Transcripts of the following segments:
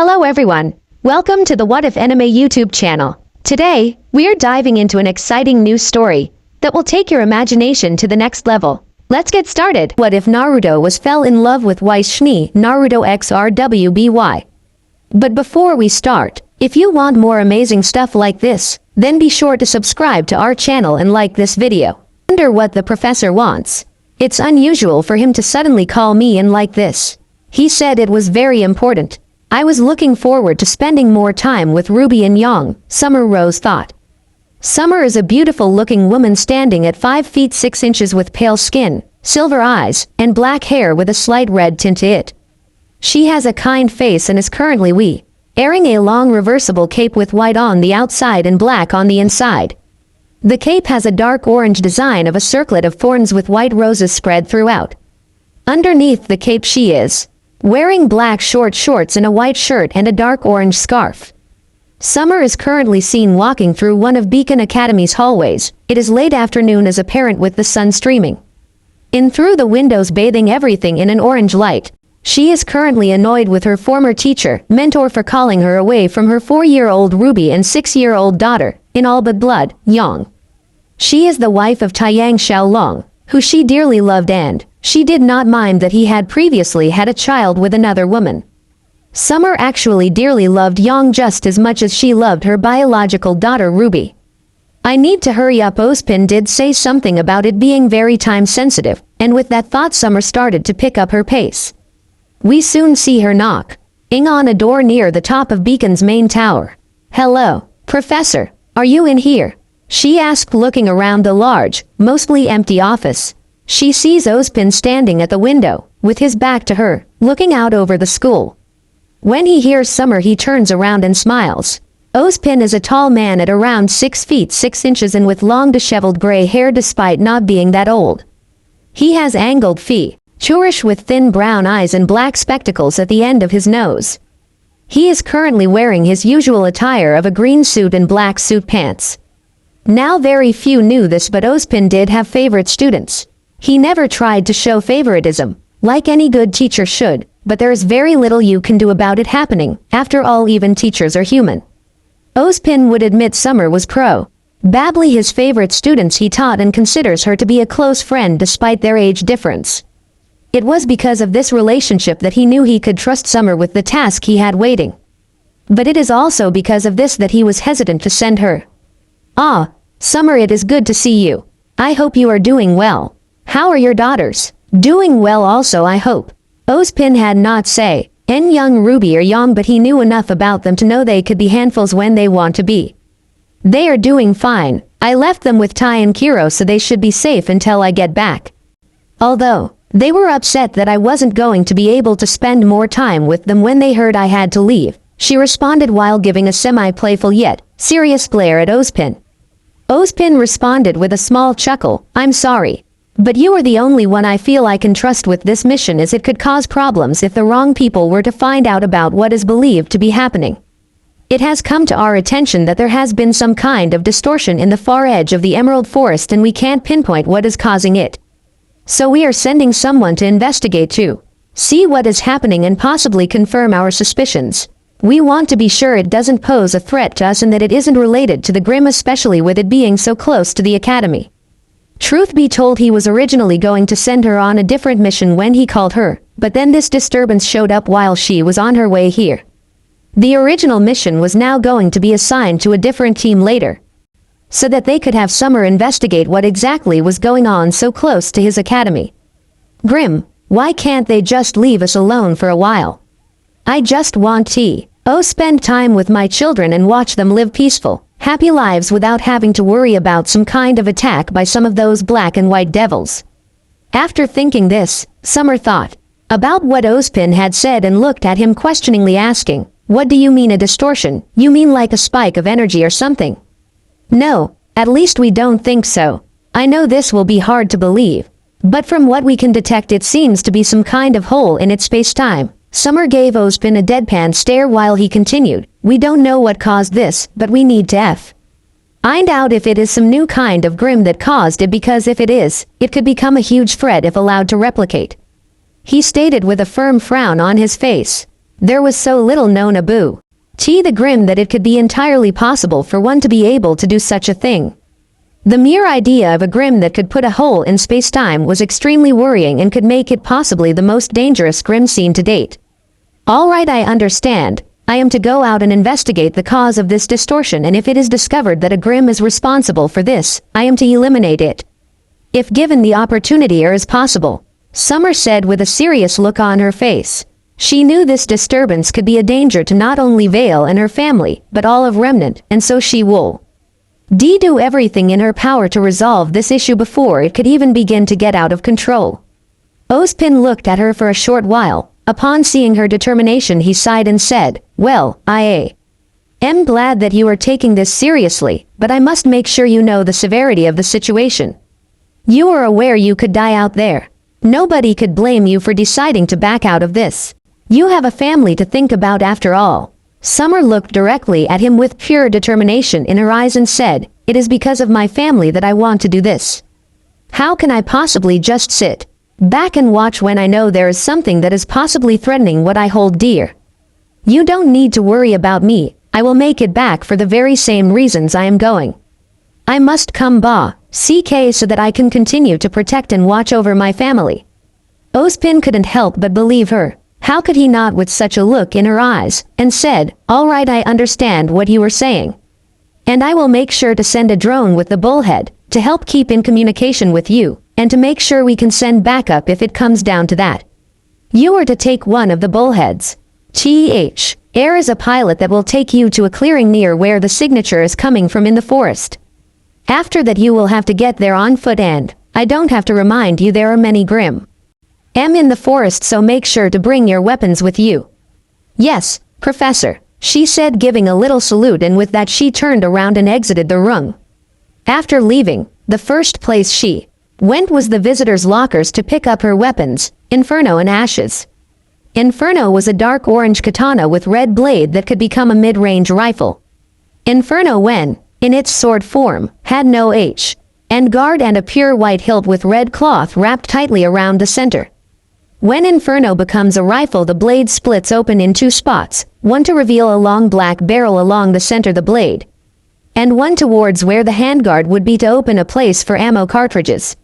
Hello everyone. Welcome to the What If Anime YouTube channel. Today, we're diving into an exciting new story that will take your imagination to the next level. Let's get started. What if Naruto fell in love with Weiss Schnee, Naruto x RWBY? But before we start, if you want more amazing stuff like this, then be sure to subscribe to our channel and like this video. Wonder what the professor wants. It's unusual for him to suddenly call me in like this. He said it was very important. I was looking forward to spending more time with RWBY and Young, Summer Rose thought. Summer is a beautiful-looking woman standing at 5 feet 6 inches with pale skin, silver eyes, and black hair with a slight red tint to it. She has a kind face and is currently wearing a long reversible cape with white on the outside and black on the inside. The cape has a dark orange design of a circlet of thorns with white roses spread throughout. Underneath the cape she is wearing black short shorts and a white shirt and a dark orange scarf. Summer is currently seen walking through one of Beacon Academy's hallways. It is late afternoon as apparent with the sun streaming in through the windows, bathing everything in an orange light. She is currently annoyed with her former teacher, mentor, for calling her away from her 4-year-old RWBY and 6-year-old daughter, in all but blood, Yang. She is the wife of Taiyang Xiaolong, who she dearly loved, and she did not mind that he had previously had a child with another woman. Summer actually dearly loved Yang just as much as she loved her biological daughter RWBY. I need to hurry up. Ozpin did say something about it being very time sensitive, and with that thought Summer started to pick up her pace. We soon see her knocking on a door near the top of Beacon's main tower. "Hello, Professor, are you in here?" she asked, looking around the large, mostly empty office. She sees Ozpin standing at the window, with his back to her, looking out over the school. When he hears Summer he turns around and smiles. Ozpin is a tall man at around 6 feet 6 inches and with long disheveled gray hair despite not being that old. He has angled features with thin brown eyes and black spectacles at the end of his nose. He is currently wearing his usual attire of a green suit and black suit pants. Now very few knew this, but Ozpin did have favorite students. He never tried to show favoritism, like any good teacher should, but there is very little you can do about it happening. After all, even teachers are human. Ozpin would admit Summer was probably his favorite students he taught and considers her to be a close friend despite their age difference. It was because of this relationship that he knew he could trust Summer with the task he had waiting. But it is also because of this that he was hesitant to send her. "Ah, Summer, it is good to see you. I hope you are doing well. How are your daughters?" "Doing well also, I hope." Ozpin had not say and young RWBY or Yang, but he knew enough about them to know they could be handfuls when they want to be. "They are doing fine. I left them with Tai and Kiro, so they should be safe until I get back. Although they were upset that I wasn't going to be able to spend more time with them when they heard I had to leave," she responded while giving a semi-playful yet serious glare at Ozpin. Ozpin responded with a small chuckle, "I'm sorry, but you are the only one I feel I can trust with this mission, as it could cause problems if the wrong people were to find out about what is believed to be happening. It has come to our attention that there has been some kind of distortion in the far edge of the Emerald Forest and we can't pinpoint what is causing it. So we are sending someone to investigate to see what is happening and possibly confirm our suspicions. We want to be sure it doesn't pose a threat to us and that it isn't related to the Grimm, especially with it being so close to the academy." Truth be told, he was originally going to send her on a different mission when he called her, but then this disturbance showed up while she was on her way here. The original mission was now going to be assigned to a different team later, so that they could have Summer investigate what exactly was going on so close to his academy. "Grimm, why can't they just leave us alone for a while? I just want to spend time with my children and watch them live peaceful, happy lives without having to worry about some kind of attack by some of those black and white devils." After thinking this, Summer thought about what Ozpin had said and looked at him questioningly, asking, "What do you mean a distortion? You mean like a spike of energy or something?" "No, at least we don't think so. I know this will be hard to believe, but from what we can detect it seems to be some kind of hole in its space-time." Summer gave Ozpin a deadpan stare while he continued, "We don't know what caused this, but we need to find out if it is some new kind of Grimm that caused it, because if it is, it could become a huge threat if allowed to replicate," he stated with a firm frown on his face. There was so little known about the Grimm that it could be entirely possible for one to be able to do such a thing. The mere idea of a Grimm that could put a hole in space-time was extremely worrying and could make it possibly the most dangerous Grimm seen to date. All right, I understand. I am to go out and investigate the cause of this distortion, and if it is discovered that a Grimm is responsible for this, I am to eliminate it. If given the opportunity or as possible, Summer said with a serious look on her face. She knew this disturbance could be a danger to not only Vale and her family, but all of Remnant, and so she will do everything in her power to resolve this issue before it could even begin to get out of control. Ozpin looked at her for a short while. Upon seeing her determination, he sighed and said, "Well, I am glad that you are taking this seriously, but I must make sure you know the severity of the situation. You are aware you could die out there. Nobody could blame you for deciding to back out of this. You have a family to think about after all." Summer looked directly at him with pure determination in her eyes and said, "It is because of my family that I want to do this. How can I possibly just sit back and watch when I know there is something that is possibly threatening what I hold dear? You don't need to worry about me. I will make it back for the very same reasons I am going. I must come back so that I can continue to protect and watch over my family." Ozpin couldn't help but believe her. How could he not with such a look in her eyes, and said, "All right, I understand what you were saying. And I will make sure to send a drone with the bullhead, to help keep in communication with you, and to make sure we can send backup if it comes down to that. You are to take one of the bullheads. Air is a pilot that will take you to a clearing near where the signature is coming from in the forest. After that you will have to get there on foot, and I don't have to remind you there are many Grimm in the forest, so make sure to bring your weapons with you." "Yes, Professor," she said, giving a little salute, and with that she turned around and exited the room. After leaving, the first place she went was the visitors' lockers to pick up her weapons, Inferno and Ashes. Inferno was a dark orange katana with red blade that could become a mid-range rifle. Inferno, when in its sword form, had no end guard and a pure white hilt with red cloth wrapped tightly around the center. When Inferno becomes a rifle, the blade splits open in two spots, one to reveal a long black barrel along the center of the blade, and one towards where the handguard would be to open a place for ammo cartridges.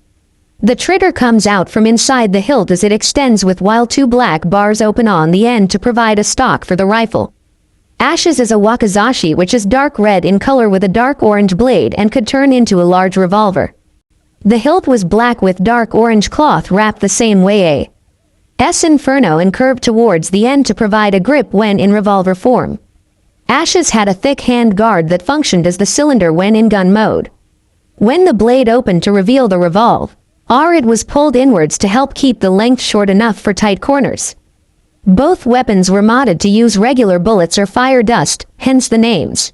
The trigger comes out from inside the hilt as it extends, with while two black bars open on the end to provide a stock for the rifle. Ashes is a wakizashi, which is dark red in color with a dark orange blade and could turn into a large revolver. The hilt was black with dark orange cloth wrapped the same way as Inferno and curved towards the end to provide a grip when in revolver form. Ashes had a thick hand guard that functioned as the cylinder when in gun mode. When the blade opened to reveal the revolver, it was pulled inwards to help keep the length short enough for tight corners. Both weapons were modded to use regular bullets or fire dust, hence the names.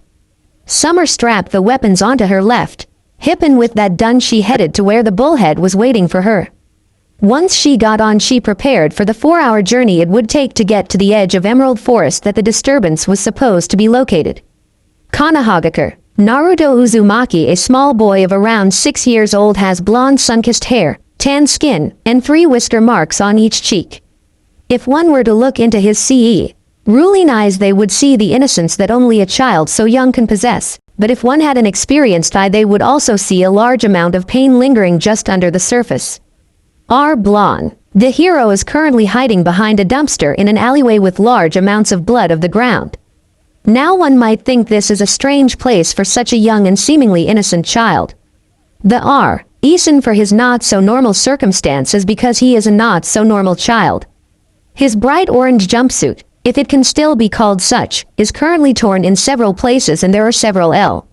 Summer strapped the weapons onto her left hip, and with that done she headed to where the bullhead was waiting for her. Once she got on, she prepared for the 4-hour journey it would take to get to the edge of Emerald Forest that the disturbance was supposed to be located. Kanahagakure, Naruto Uzumaki, a small boy of around 6 years old, has blonde sun-kissed hair, tan skin, and 3 whisker marks on each cheek. If one were to look into his ruling eyes, they would see the innocence that only a child so young can possess, but if one had an experienced eye, they would also see a large amount of pain lingering just under the surface. Blonde. The hero is currently hiding behind a dumpster in an alleyway with large amounts of blood of the ground. Now one might think this is a strange place for such a young and seemingly innocent child. The reason for his not-so-normal circumstance is because he is a not-so-normal child. His bright orange jumpsuit, if it can still be called such, is currently torn in several places, and there are several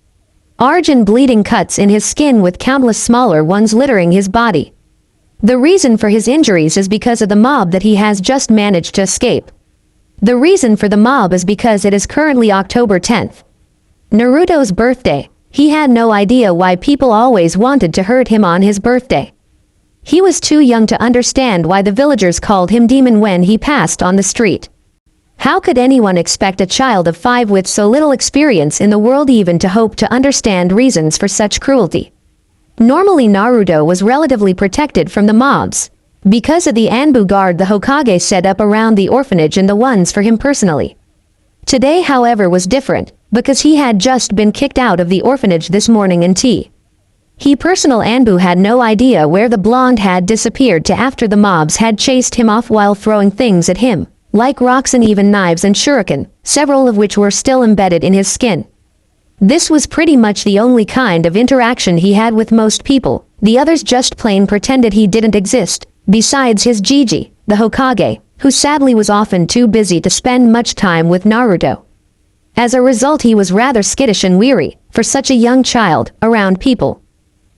large and bleeding cuts in his skin with countless smaller ones littering his body. The reason for his injuries is because of the mob that he has just managed to escape. The reason for the mob is because it is currently October 10th. Naruto's birthday. He had no idea why people always wanted to hurt him on his birthday. He was too young to understand why the villagers called him demon when he passed on the street. How could anyone expect a child of 5 with so little experience in the world even to hope to understand reasons for such cruelty? Normally Naruto was relatively protected from the mobs, because of the Anbu guard the Hokage set up around the orphanage and the ones for him personally. Today, however, was different, because he had just been kicked out of the orphanage this morning in tea. He personal Anbu had no idea where the blonde had disappeared to after the mobs had chased him off while throwing things at him, like rocks and even knives and shuriken, several of which were still embedded in his skin. This was pretty much the only kind of interaction he had with most people, the others just plain pretended he didn't exist, besides his Gigi, the Hokage, who sadly was often too busy to spend much time with Naruto. As a result, he was rather skittish and weary, for such a young child, around people.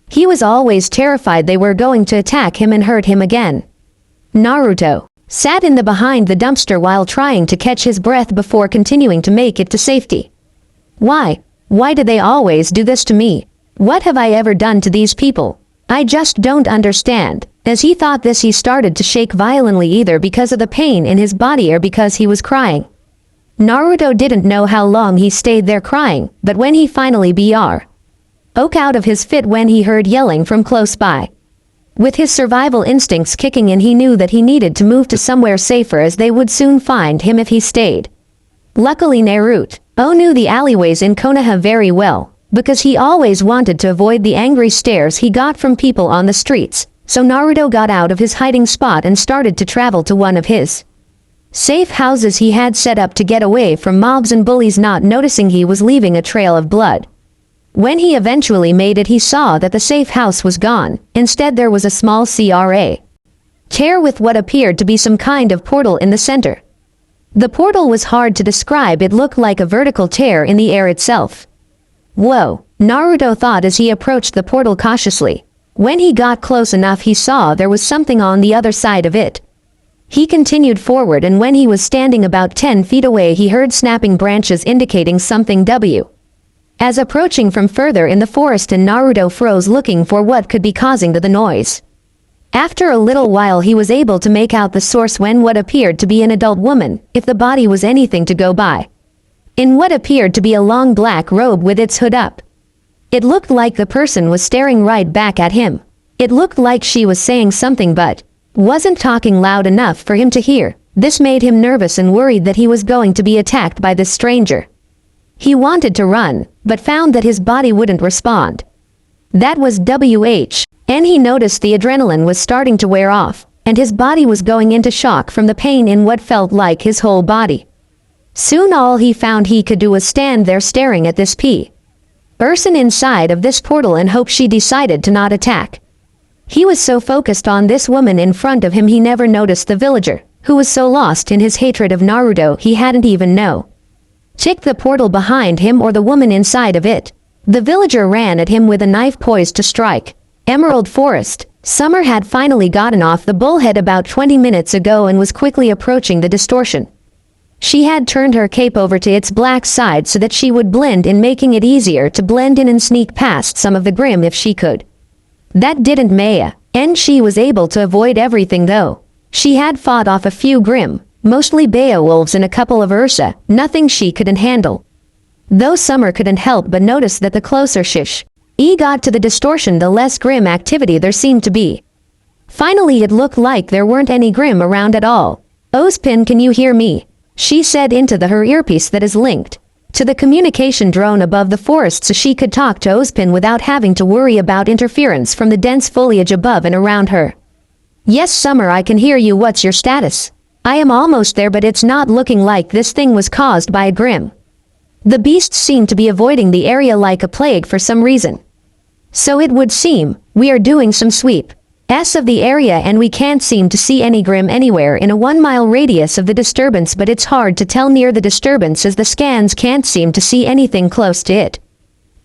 He was always terrified they were going to attack him and hurt him again. Naruto sat in the behind the dumpster while trying to catch his breath before continuing to make it to safety. Why? Why do they always do this to me? What have I ever done to these people? I just don't understand. As he thought this, he started to shake violently, either because of the pain in his body or because he was crying. Naruto didn't know how long he stayed there crying, but when he finally broke out of his fit when he heard yelling from close by. With his survival instincts kicking in, he knew that he needed to move to somewhere safer, as they would soon find him if he stayed. Luckily, Naruto knew the alleyways in Konoha very well, because he always wanted to avoid the angry stares he got from people on the streets, so Naruto got out of his hiding spot and started to travel to one of his safe houses he had set up to get away from mobs and bullies, not noticing he was leaving a trail of blood. When he eventually made it, he saw that the safe house was gone. Instead, there was a small tear with what appeared to be some kind of portal in the center. The portal was hard to describe, it looked like a vertical tear in the air itself. Whoa, Naruto thought as he approached the portal cautiously. When he got close enough, he saw there was something on the other side of it. He continued forward, and when he was standing about 10 feet away, he heard snapping branches indicating something as approaching from further in the forest, and Naruto froze, looking for what could be causing the noise. After a little while, he was able to make out the source when what appeared to be an adult woman, if the body was anything to go by, in what appeared to be a long black robe with its hood up. It looked like the person was staring right back at him. It looked like she was saying something but wasn't talking loud enough for him to hear. This made him nervous and worried that he was going to be attacked by this stranger. He wanted to run, but found that his body wouldn't respond. That was and he noticed the adrenaline was starting to wear off, and his body was going into shock from the pain in what felt like his whole body. Soon all he found he could do was stand there staring at this person inside of this portal and hope she decided to not attack. He was so focused on this woman in front of him, he never noticed the villager, who was so lost in his hatred of Naruto he hadn't even checked the portal behind him or the woman inside of it. The villager ran at him with a knife poised to strike. Emerald Forest. Summer had finally gotten off the bullhead about 20 minutes ago and was quickly approaching the distortion. She had turned her cape over to its black side so that she would blend in, making it easier to blend in and sneak past some of the Grim if she could. That didn't Maya, and she was able to avoid everything though. She had fought off a few Grim, mostly Beowulfs and a couple of Ursa, nothing she couldn't handle. Though Summer couldn't help but notice that the closer he got to the distortion, the less Grim activity there seemed to be. Finally, it looked like there weren't any Grim around at all. Ozpin, can you hear me? She said into her earpiece that is linked to the communication drone above the forest, so she could talk to Ozpin without having to worry about interference from the dense foliage above and around her. Yes, Summer, I can hear you. What's your status? I am almost there, but it's not looking like this thing was caused by a Grim. The beasts seem to be avoiding the area like a plague for some reason. So it would seem we are doing some sweeps of the area, and we can't seem to see any Grim anywhere in a 1-mile radius of the disturbance, but it's hard to tell near the disturbance as the scans can't seem to see anything close to it.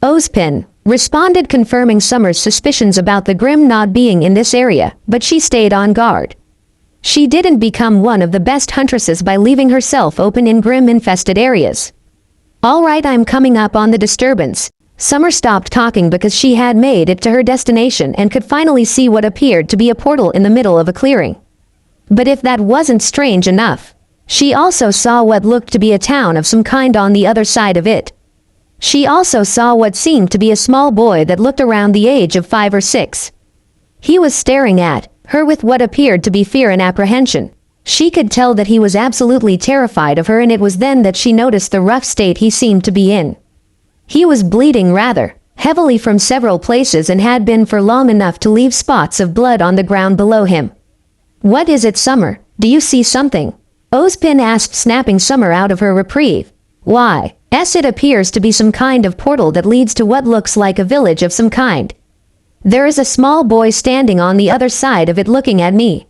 Ozpin responded, confirming Summer's suspicions about the Grim not being in this area, but she stayed on guard. She didn't become one of the best huntresses by leaving herself open in Grim-infested areas. All right, I'm coming up on the disturbance. Summer stopped talking because she had made it to her destination and could finally see what appeared to be a portal in the middle of a clearing. But if that wasn't strange enough, she also saw what looked to be a town of some kind on the other side of it. She also saw what seemed to be a small boy that looked around the age of 5 or 6. He was staring at her with what appeared to be fear and apprehension. She could tell that he was absolutely terrified of her, and it was then that she noticed the rough state he seemed to be in. He was bleeding rather heavily from several places and had been for long enough to leave spots of blood on the ground below him. "What is it, Summer? Do you see something?" Ozpin asked, snapping Summer out of her reprieve. "Why, it appears to be some kind of portal that leads to what looks like a village of some kind. There is a small boy standing on the other side of it looking at me.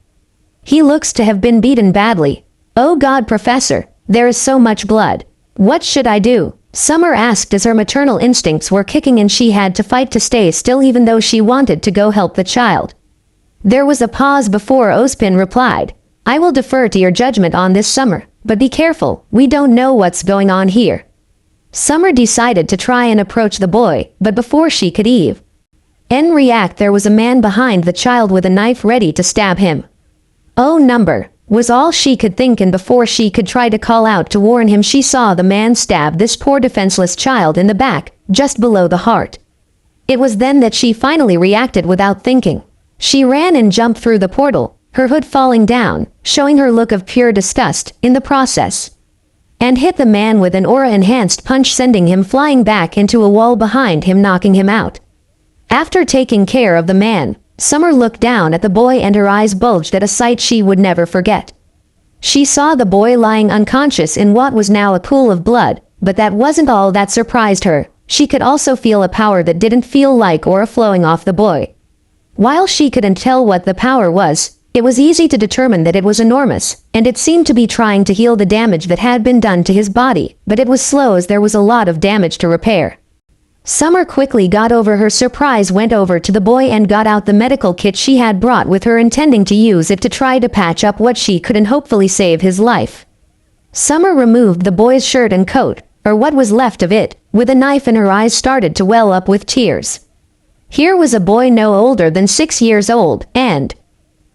He looks to have been beaten badly. Oh God, Professor, there is so much blood. What should I do?" Summer asked as her maternal instincts were kicking and she had to fight to stay still even though she wanted to go help the child. There was a pause before Ozpin replied, "I will defer to your judgment on this, Summer, but be careful, we don't know what's going on here." Summer decided to try and approach the boy, but before she could even react, there was a man behind the child with a knife ready to stab him. "Oh number," was all she could think, and before she could try to call out to warn him, she saw the man stab this poor defenseless child in the back, just below the heart. It was then that she finally reacted without thinking. She ran and jumped through the portal, her hood falling down, showing her look of pure disgust in the process, and hit the man with an aura-enhanced punch, sending him flying back into a wall behind him, knocking him out. After taking care of the man, Summer looked down at the boy and her eyes bulged at a sight she would never forget. She saw the boy lying unconscious in what was now a pool of blood, but that wasn't all that surprised her. She could also feel a power that didn't feel like aura flowing off the boy. While she couldn't tell what the power was, it was easy to determine that it was enormous, and it seemed to be trying to heal the damage that had been done to his body, but it was slow as there was a lot of damage to repair. Summer quickly got over her surprise, went over to the boy and got out the medical kit she had brought with her, intending to use it to try to patch up what she could and hopefully save his life. Summer removed the boy's shirt and coat, or what was left of it, with a knife, and her eyes started to well up with tears. Here was a boy no older than 6 years old, and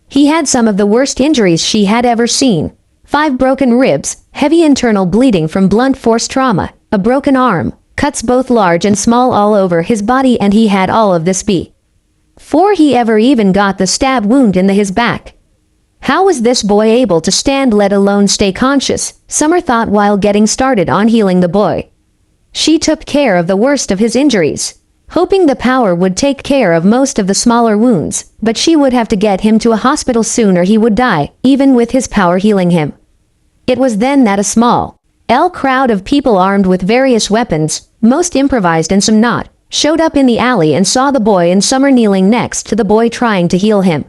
he had some of the worst injuries she had ever seen. 5 broken ribs, heavy internal bleeding from blunt force trauma, a broken arm, cuts both large and small all over his body, and he had all of this before he ever even got the stab wound in his back. How was this boy able to stand, let alone stay conscious? Summer thought while getting started on healing the boy. She took care of the worst of his injuries, hoping the power would take care of most of the smaller wounds, but she would have to get him to a hospital soon or he would die, even with his power healing him. It was then that a small crowd of people armed with various weapons, most improvised and some not, showed up in the alley and saw the boy and Summer kneeling next to the boy trying to heal him.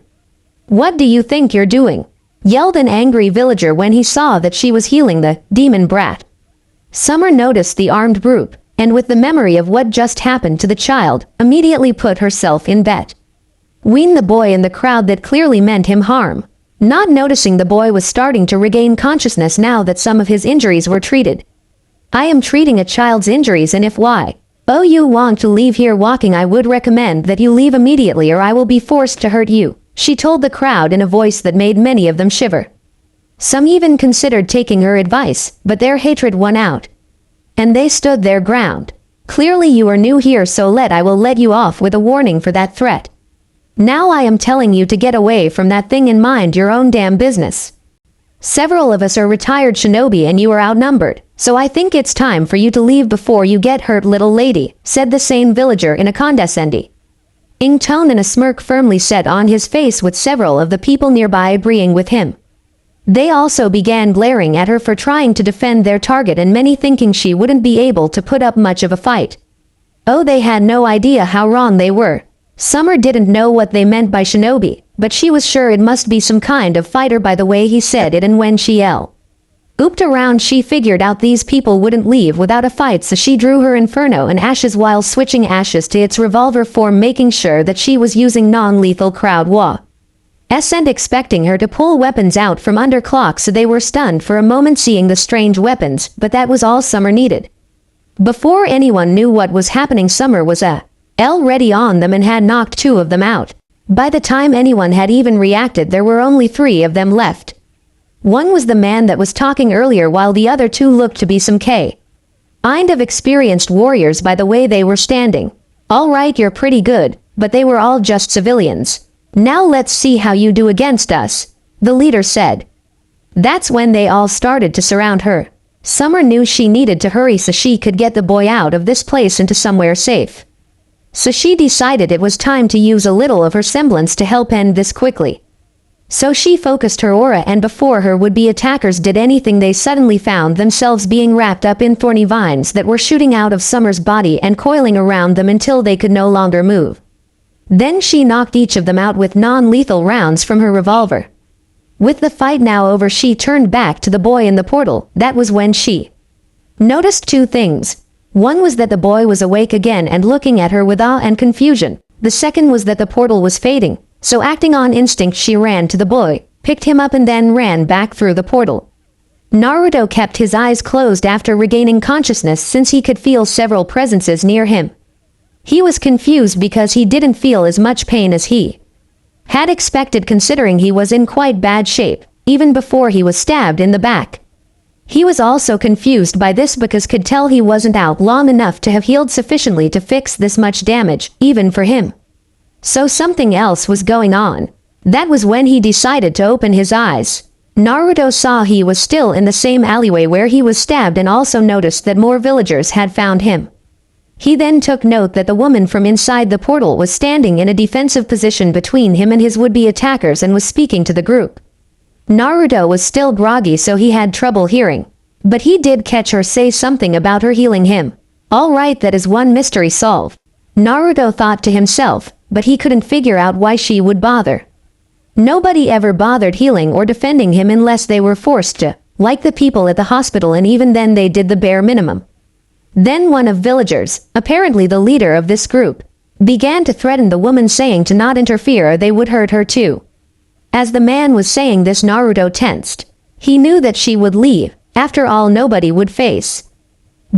"What do you think you're doing?" yelled an angry villager when he saw that she was healing the demon brat. Summer noticed the armed group, and with the memory of what just happened to the child, immediately put herself in between the boy and the crowd that clearly meant him harm. Not noticing the boy was starting to regain consciousness now that some of his injuries were treated. "I am treating a child's injuries, and if you want to leave here walking, I would recommend that you leave immediately or I will be forced to hurt you," she told the crowd in a voice that made many of them shiver. Some even considered taking her advice, but their hatred won out, and they stood their ground. "Clearly you are new here, so I will let you off with a warning for that threat. Now I am telling you to get away from that thing and mind your own damn business. Several of us are retired shinobi and you are outnumbered, so I think it's time for you to leave before you get hurt, little lady," said the sane villager in a condescending tone, and a smirk firmly set on his face, with several of the people nearby agreeing with him. They also began glaring at her for trying to defend their target, and many thinking she wouldn't be able to put up much of a fight. Oh, they had no idea how wrong they were. Summer didn't know what they meant by shinobi, but she was sure it must be some kind of fighter by the way he said it, and when she ooped around she figured out these people wouldn't leave without a fight, so she drew her inferno and ashes while switching ashes to its revolver form, making sure that she was using non-lethal crowd and expecting her to pull weapons out from under clock, so they were stunned for a moment seeing the strange weapons, but that was all Summer needed. Before anyone knew what was happening, Summer was already on them and had knocked 2 of them out. By the time anyone had even reacted, there were only 3 of them left. One was the man that was talking earlier, while the other 2 looked to be some kind of experienced warriors by the way they were standing. "All right, you're pretty good," but they were all just civilians. Now let's see how you do against us, the leader said. That's when they all started to surround her. Summer knew she needed to hurry so she could get the boy out of this place into somewhere safe. So she decided it was time to use a little of her semblance to help end this quickly. So she focused her aura, and before her would-be attackers did anything, they suddenly found themselves being wrapped up in thorny vines that were shooting out of Summer's body and coiling around them until they could no longer move. Then she knocked each of them out with non-lethal rounds from her revolver. With the fight now over, she turned back to the boy in the portal. That was when she noticed two things. One was that the boy was awake again and looking at her with awe and confusion. The second was that the portal was fading. So acting on instinct, she ran to the boy, picked him up and then ran back through the portal. Naruto kept his eyes closed after regaining consciousness since he could feel several presences near him. He was confused because he didn't feel as much pain as he had expected, considering he was in quite bad shape, even before he was stabbed in the back. He was also confused by this because could tell he wasn't out long enough to have healed sufficiently to fix this much damage, even for him. So something else was going on. That was when he decided to open his eyes. Naruto saw he was still in the same alleyway where he was stabbed and also noticed that more villagers had found him. He then took note that the woman from inside the portal was standing in a defensive position between him and his would-be attackers and was speaking to the group. Naruto was still groggy, so he had trouble hearing. But he did catch her say something about her healing him. All right, that is one mystery solved. Naruto thought to himself, but he couldn't figure out why she would bother. Nobody ever bothered healing or defending him unless they were forced to, like the people at the hospital, and even then they did the bare minimum. Then one of villagers, apparently the leader of this group, began to threaten the woman, saying to not interfere or they would hurt her too. As the man was saying this, Naruto tensed. He knew that she would leave. After all, nobody would face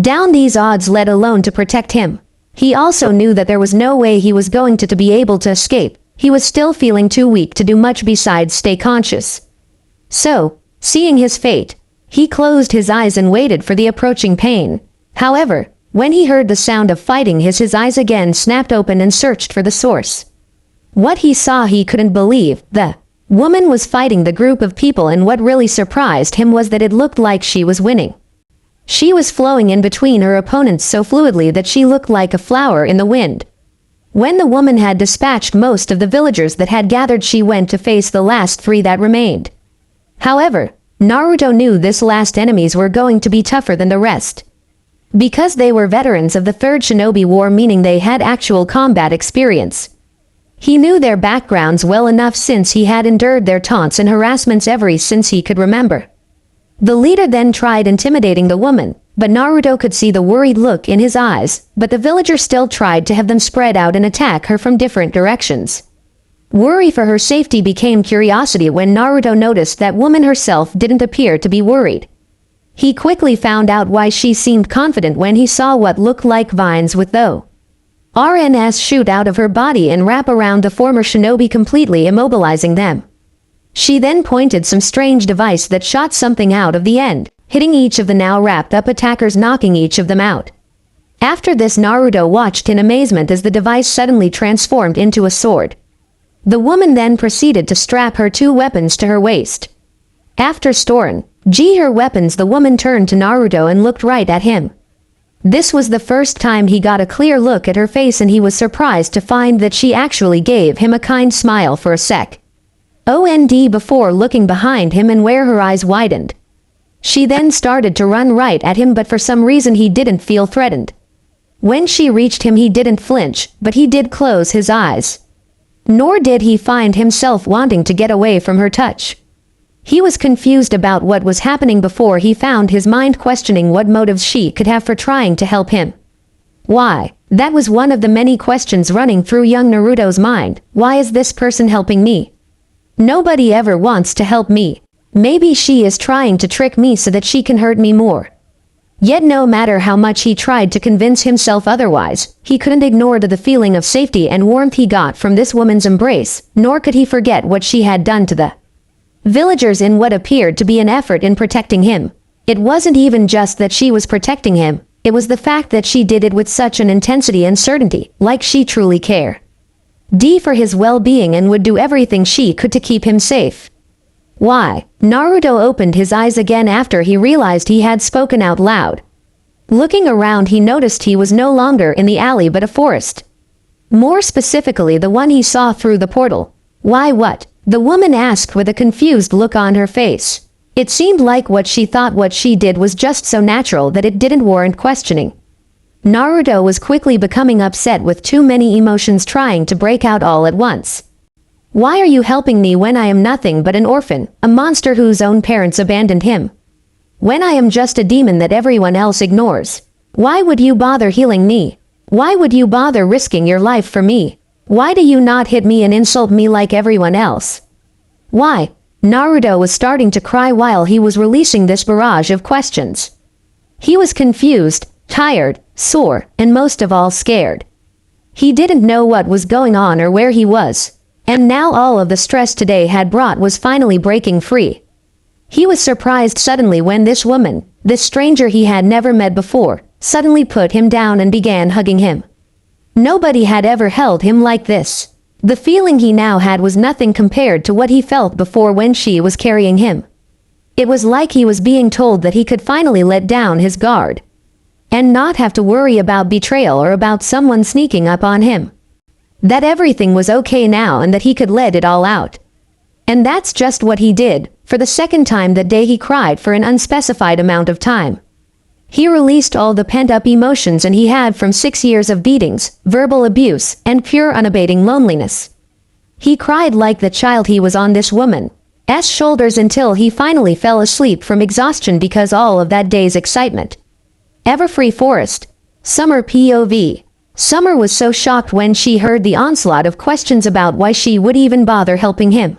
down these odds, let alone to protect him. He also knew that there was no way he was going to be able to escape. He was still feeling too weak to do much besides stay conscious. So, seeing his fate, he closed his eyes and waited for the approaching pain. However, when he heard the sound of fighting, his eyes again snapped open and searched for the source. What he saw he couldn't believe. The woman was fighting the group of people, and what really surprised him was that it looked like she was winning. She was flowing in between her opponents so fluidly that she looked like a flower in the wind. When the woman had dispatched most of the villagers that had gathered, she went to face the last three that remained. However, Naruto knew this last enemies were going to be tougher than the rest. Because they were veterans of the Third Shinobi War, meaning they had actual combat experience. He knew their backgrounds well enough since he had endured their taunts and harassments ever since he could remember. The leader then tried intimidating the woman, but Naruto could see the worried look in his eyes, but the villager still tried to have them spread out and attack her from different directions. Worry for her safety became curiosity when Naruto noticed that woman herself didn't appear to be worried. He quickly found out why she seemed confident when he saw what looked like vines with the RNS shoot out of her body and wrap around the former shinobi, completely immobilizing them. She then pointed some strange device that shot something out of the end, hitting each of the now wrapped up attackers, knocking each of them out. After this, Naruto watched in amazement as the device suddenly transformed into a sword. The woman then proceeded to strap her two weapons to her waist. After storing her weapons, the woman turned to Naruto and looked right at him. This was the first time he got a clear look at her face, and he was surprised to find that she actually gave him a kind smile for a sec. Before looking behind him and where her eyes widened. She then started to run right at him, but for some reason he didn't feel threatened. When she reached him, he didn't flinch, but he did close his eyes. Nor did he find himself wanting to get away from her touch. He was confused about what was happening before he found his mind questioning what motives she could have for trying to help him. Why? That was one of the many questions running through young Naruto's mind. Why is this person helping me? Nobody ever wants to help me. Maybe she is trying to trick me so that she can hurt me more. Yet no matter how much he tried to convince himself otherwise, he couldn't ignore the feeling of safety and warmth he got from this woman's embrace, nor could he forget what she had done to the villagers in what appeared to be an effort in protecting him. It wasn't even just that she was protecting him, it was the fact that she did it with such an intensity and certainty, like she truly cared. D for his well-being and would do everything she could to keep him safe. Why? Naruto opened his eyes again after he realized he had spoken out loud. Looking around, he noticed he was no longer in the alley but a forest. More specifically, the one he saw through the portal. Why, what? The woman asked with a confused look on her face. It seemed like what she thought what she did was just so natural that it didn't warrant questioning. Naruto was quickly becoming upset with too many emotions trying to break out all at once. Why are you helping me when I am nothing but an orphan, a monster whose own parents abandoned him? When I am just a demon that everyone else ignores? Why would you bother healing me? Why would you bother risking your life for me? Why do you not hit me and insult me like everyone else? Why? Naruto was starting to cry while he was releasing this barrage of questions. He was confused, tired, sore, and most of all scared. He didn't know what was going on or where he was, and now all of the stress today had brought was finally breaking free. He was surprised suddenly when this woman, this stranger he had never met before, suddenly put him down and began hugging him. Nobody had ever held him like this. The feeling he now had was nothing compared to what he felt before when she was carrying him. It was like he was being told that he could finally let down his guard and not have to worry about betrayal or about someone sneaking up on him. That everything was okay now and that he could let it all out. And that's just what he did. For the second time that day he cried for an unspecified amount of time. He released all the pent-up emotions and he had from 6 years of beatings, verbal abuse, and pure unabating loneliness. He cried like the child he was on this woman's shoulders until he finally fell asleep from exhaustion because all of that day's excitement. Everfree Forest. Summer POV. Summer was so shocked when she heard the onslaught of questions about why she would even bother helping him.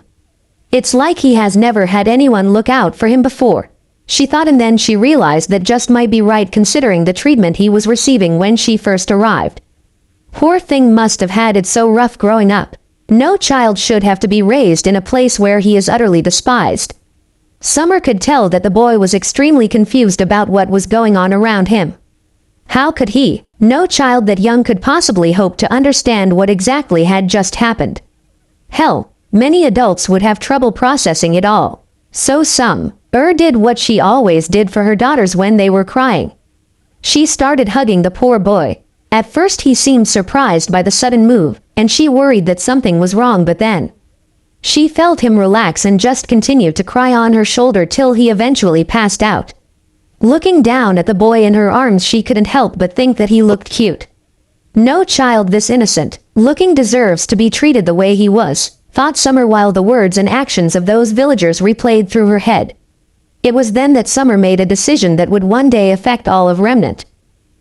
It's like he has never had anyone look out for him before, she thought, and then she realized that just might be right considering the treatment he was receiving when she first arrived. Poor thing must have had it so rough growing up. No child should have to be raised in a place where he is utterly despised. Summer could tell that the boy was extremely confused about what was going on around him. How could he, no child that young, could possibly hope to understand what exactly had just happened? Hell, many adults would have trouble processing it all. So Summer did what she always did for her daughters when they were crying. She started hugging the poor boy. At first he seemed surprised by the sudden move, and she worried that something was wrong, but then she felt him relax and just continued to cry on her shoulder till he eventually passed out. Looking down at the boy in her arms, she couldn't help but think that he looked cute. No child this innocent looking deserves to be treated the way he was, thought Summer while the words and actions of those villagers replayed through her head. It was then that Summer made a decision that would one day affect all of Remnant.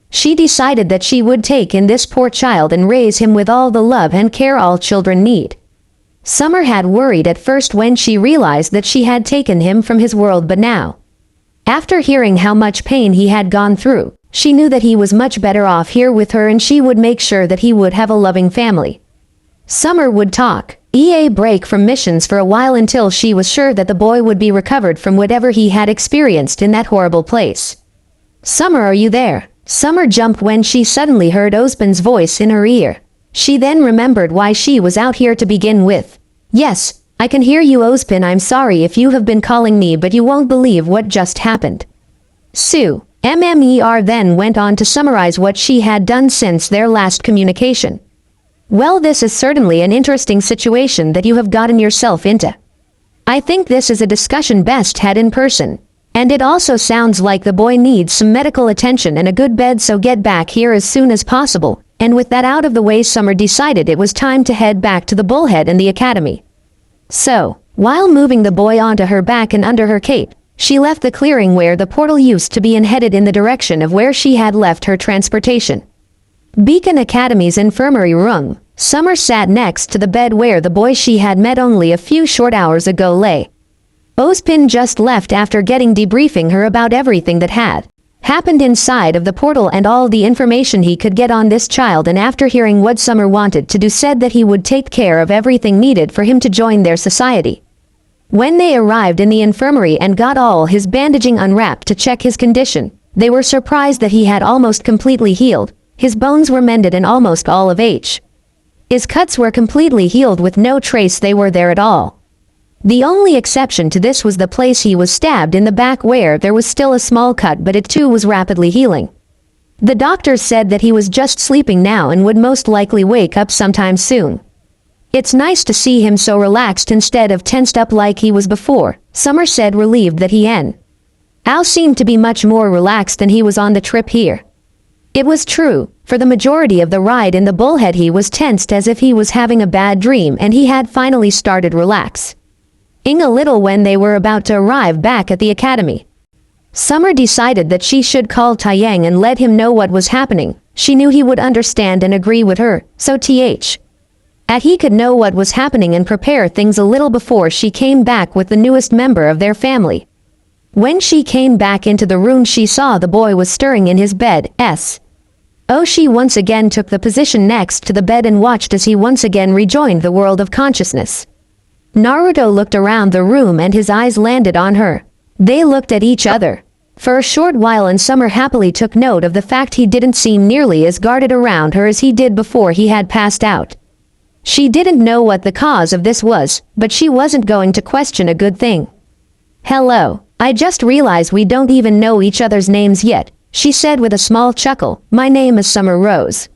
She decided that she would take in this poor child and raise him with all the love and care all children need. Summer had worried at first when she realized that she had taken him from his world, but now, after hearing how much pain he had gone through, she knew that he was much better off here with her, and she would make sure that he would have a loving family. Summer would talk break from missions for a while until she was sure that the boy would be recovered from whatever he had experienced in that horrible place. Summer, are you there? Summer jumped when she suddenly heard Ozpin's voice in her ear. She then remembered why she was out here to begin with. Yes, I can hear you, Ozpin. I'm sorry if you have been calling me, but you won't believe what just happened. Sue, MMER then went on to summarize what she had done since their last communication. Well, this is certainly an interesting situation that you have gotten yourself into. I think this is a discussion best had in person. And it also sounds like the boy needs some medical attention and a good bed, so get back here as soon as possible. And with that out of the way, Summer decided it was time to head back to the Bullhead and the academy. So, while moving the boy onto her back and under her cape, she left the clearing where the portal used to be and headed in the direction of where she had left her transportation. Beacon Academy's infirmary room. Summer sat next to the bed where the boy she had met only a few short hours ago lay. Ozpin just left after getting debriefing her about everything that had happened inside of the portal and all the information he could get on this child, and after hearing what Summer wanted to do, said that he would take care of everything needed for him to join their society. When they arrived in the infirmary and got all his bandaging unwrapped to check his condition, they were surprised that he had almost completely healed. His bones were mended and almost all of His cuts were completely healed with no trace they were there at all. The only exception to this was the place he was stabbed in the back where there was still a small cut, but it too was rapidly healing. The doctors said that he was just sleeping now and would most likely wake up sometime soon. It's nice to see him so relaxed instead of tensed up like he was before, Summer said, relieved that Al seemed to be much more relaxed than he was on the trip here. It was true. For the majority of the ride in the bullhead he was tensed as if he was having a bad dream, and he had finally started relaxing a little when they were about to arrive back at the academy. Summer decided that she should call Taeyang and let him know what was happening. She knew he would understand and agree with her, so he could know what was happening and prepare things a little before she came back with the newest member of their family. When she came back into the room, she saw the boy was stirring in his bed. She once again took the position next to the bed and watched as he once again rejoined the world of consciousness. Naruto looked around the room and his eyes landed on her. They looked at each other for a short while, and Summer happily took note of the fact he didn't seem nearly as guarded around her as he did before he had passed out. She didn't know what the cause of this was, but she wasn't going to question a good thing. "Hello, I just realized we don't even know each other's names yet," she said with a small chuckle. "My name is Summer Rose."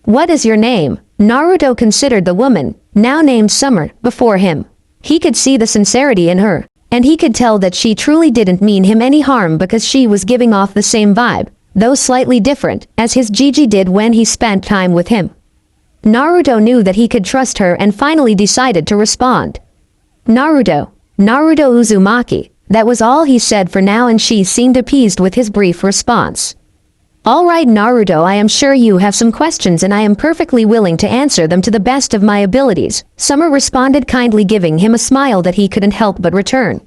"What is your name?" Naruto considered the woman, now named Summer, before him. He could see the sincerity in her, and he could tell that she truly didn't mean him any harm because she was giving off the same vibe, though slightly different, as his Gigi did when he spent time with him. Naruto knew that he could trust her and finally decided to respond. Naruto Uzumaki." That was all he said for now, and she seemed appeased with his brief response. "All right, Naruto, I am sure you have some questions and I am perfectly willing to answer them to the best of my abilities," Summer responded kindly, giving him a smile that he couldn't help but return.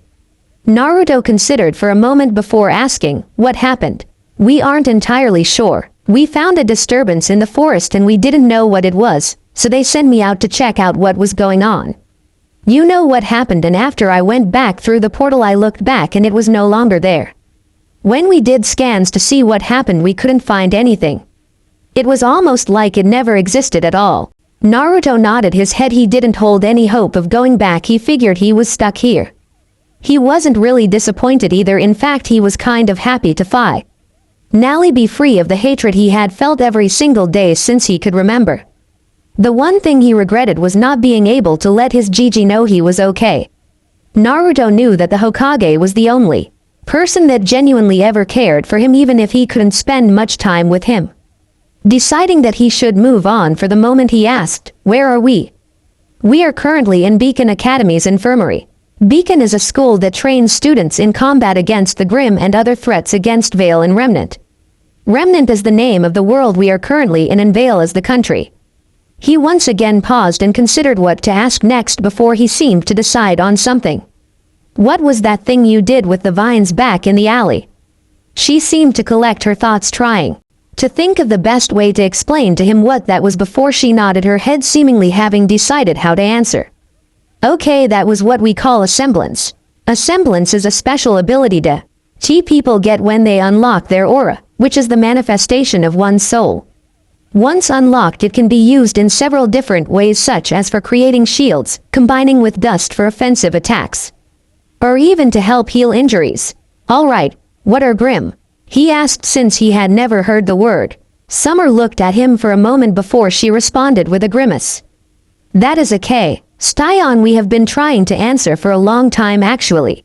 Naruto considered for a moment before asking, "What happened?" "We aren't entirely sure. We found a disturbance in the forest and we didn't know what it was, so they sent me out to check out what was going on. You know what happened, and after I went back through the portal I looked back and it was no longer there. When we did scans to see what happened, we couldn't find anything. It was almost like it never existed at all." Naruto nodded his head. He didn't hold any hope of going back. He figured he was stuck here. He wasn't really disappointed either. In fact, he was kind of happy to finally be free of the hatred he had felt every single day since he could remember. The one thing he regretted was not being able to let his Gigi know he was okay. Naruto knew that the Hokage was the only person that genuinely ever cared for him, even if he couldn't spend much time with him. Deciding that he should move on for the moment, he asked, "Where are we?" "We are currently in Beacon Academy's infirmary." Beacon is a school that trains students in combat against the Grim and other threats against Vale and Remnant. Remnant is the name of the world we are currently in, and Vale is the country. He once again paused and considered what to ask next before he seemed to decide on something. "What was that thing you did with the vines back in the alley?" She seemed to collect her thoughts, trying to think of the best way to explain to him what that was before she nodded her head, seemingly having decided how to answer. "Okay, that was what we call a semblance. A semblance is a special ability people get when they unlock their aura, which is the manifestation of one's soul. Once unlocked, it can be used in several different ways, such as for creating shields, combining with dust for offensive attacks, or even to help heal injuries." "All right, what are Grim?" he asked, since he had never heard the word. Summer looked at him for a moment before she responded with a grimace. "That is a question we have been trying to answer for a long time actually.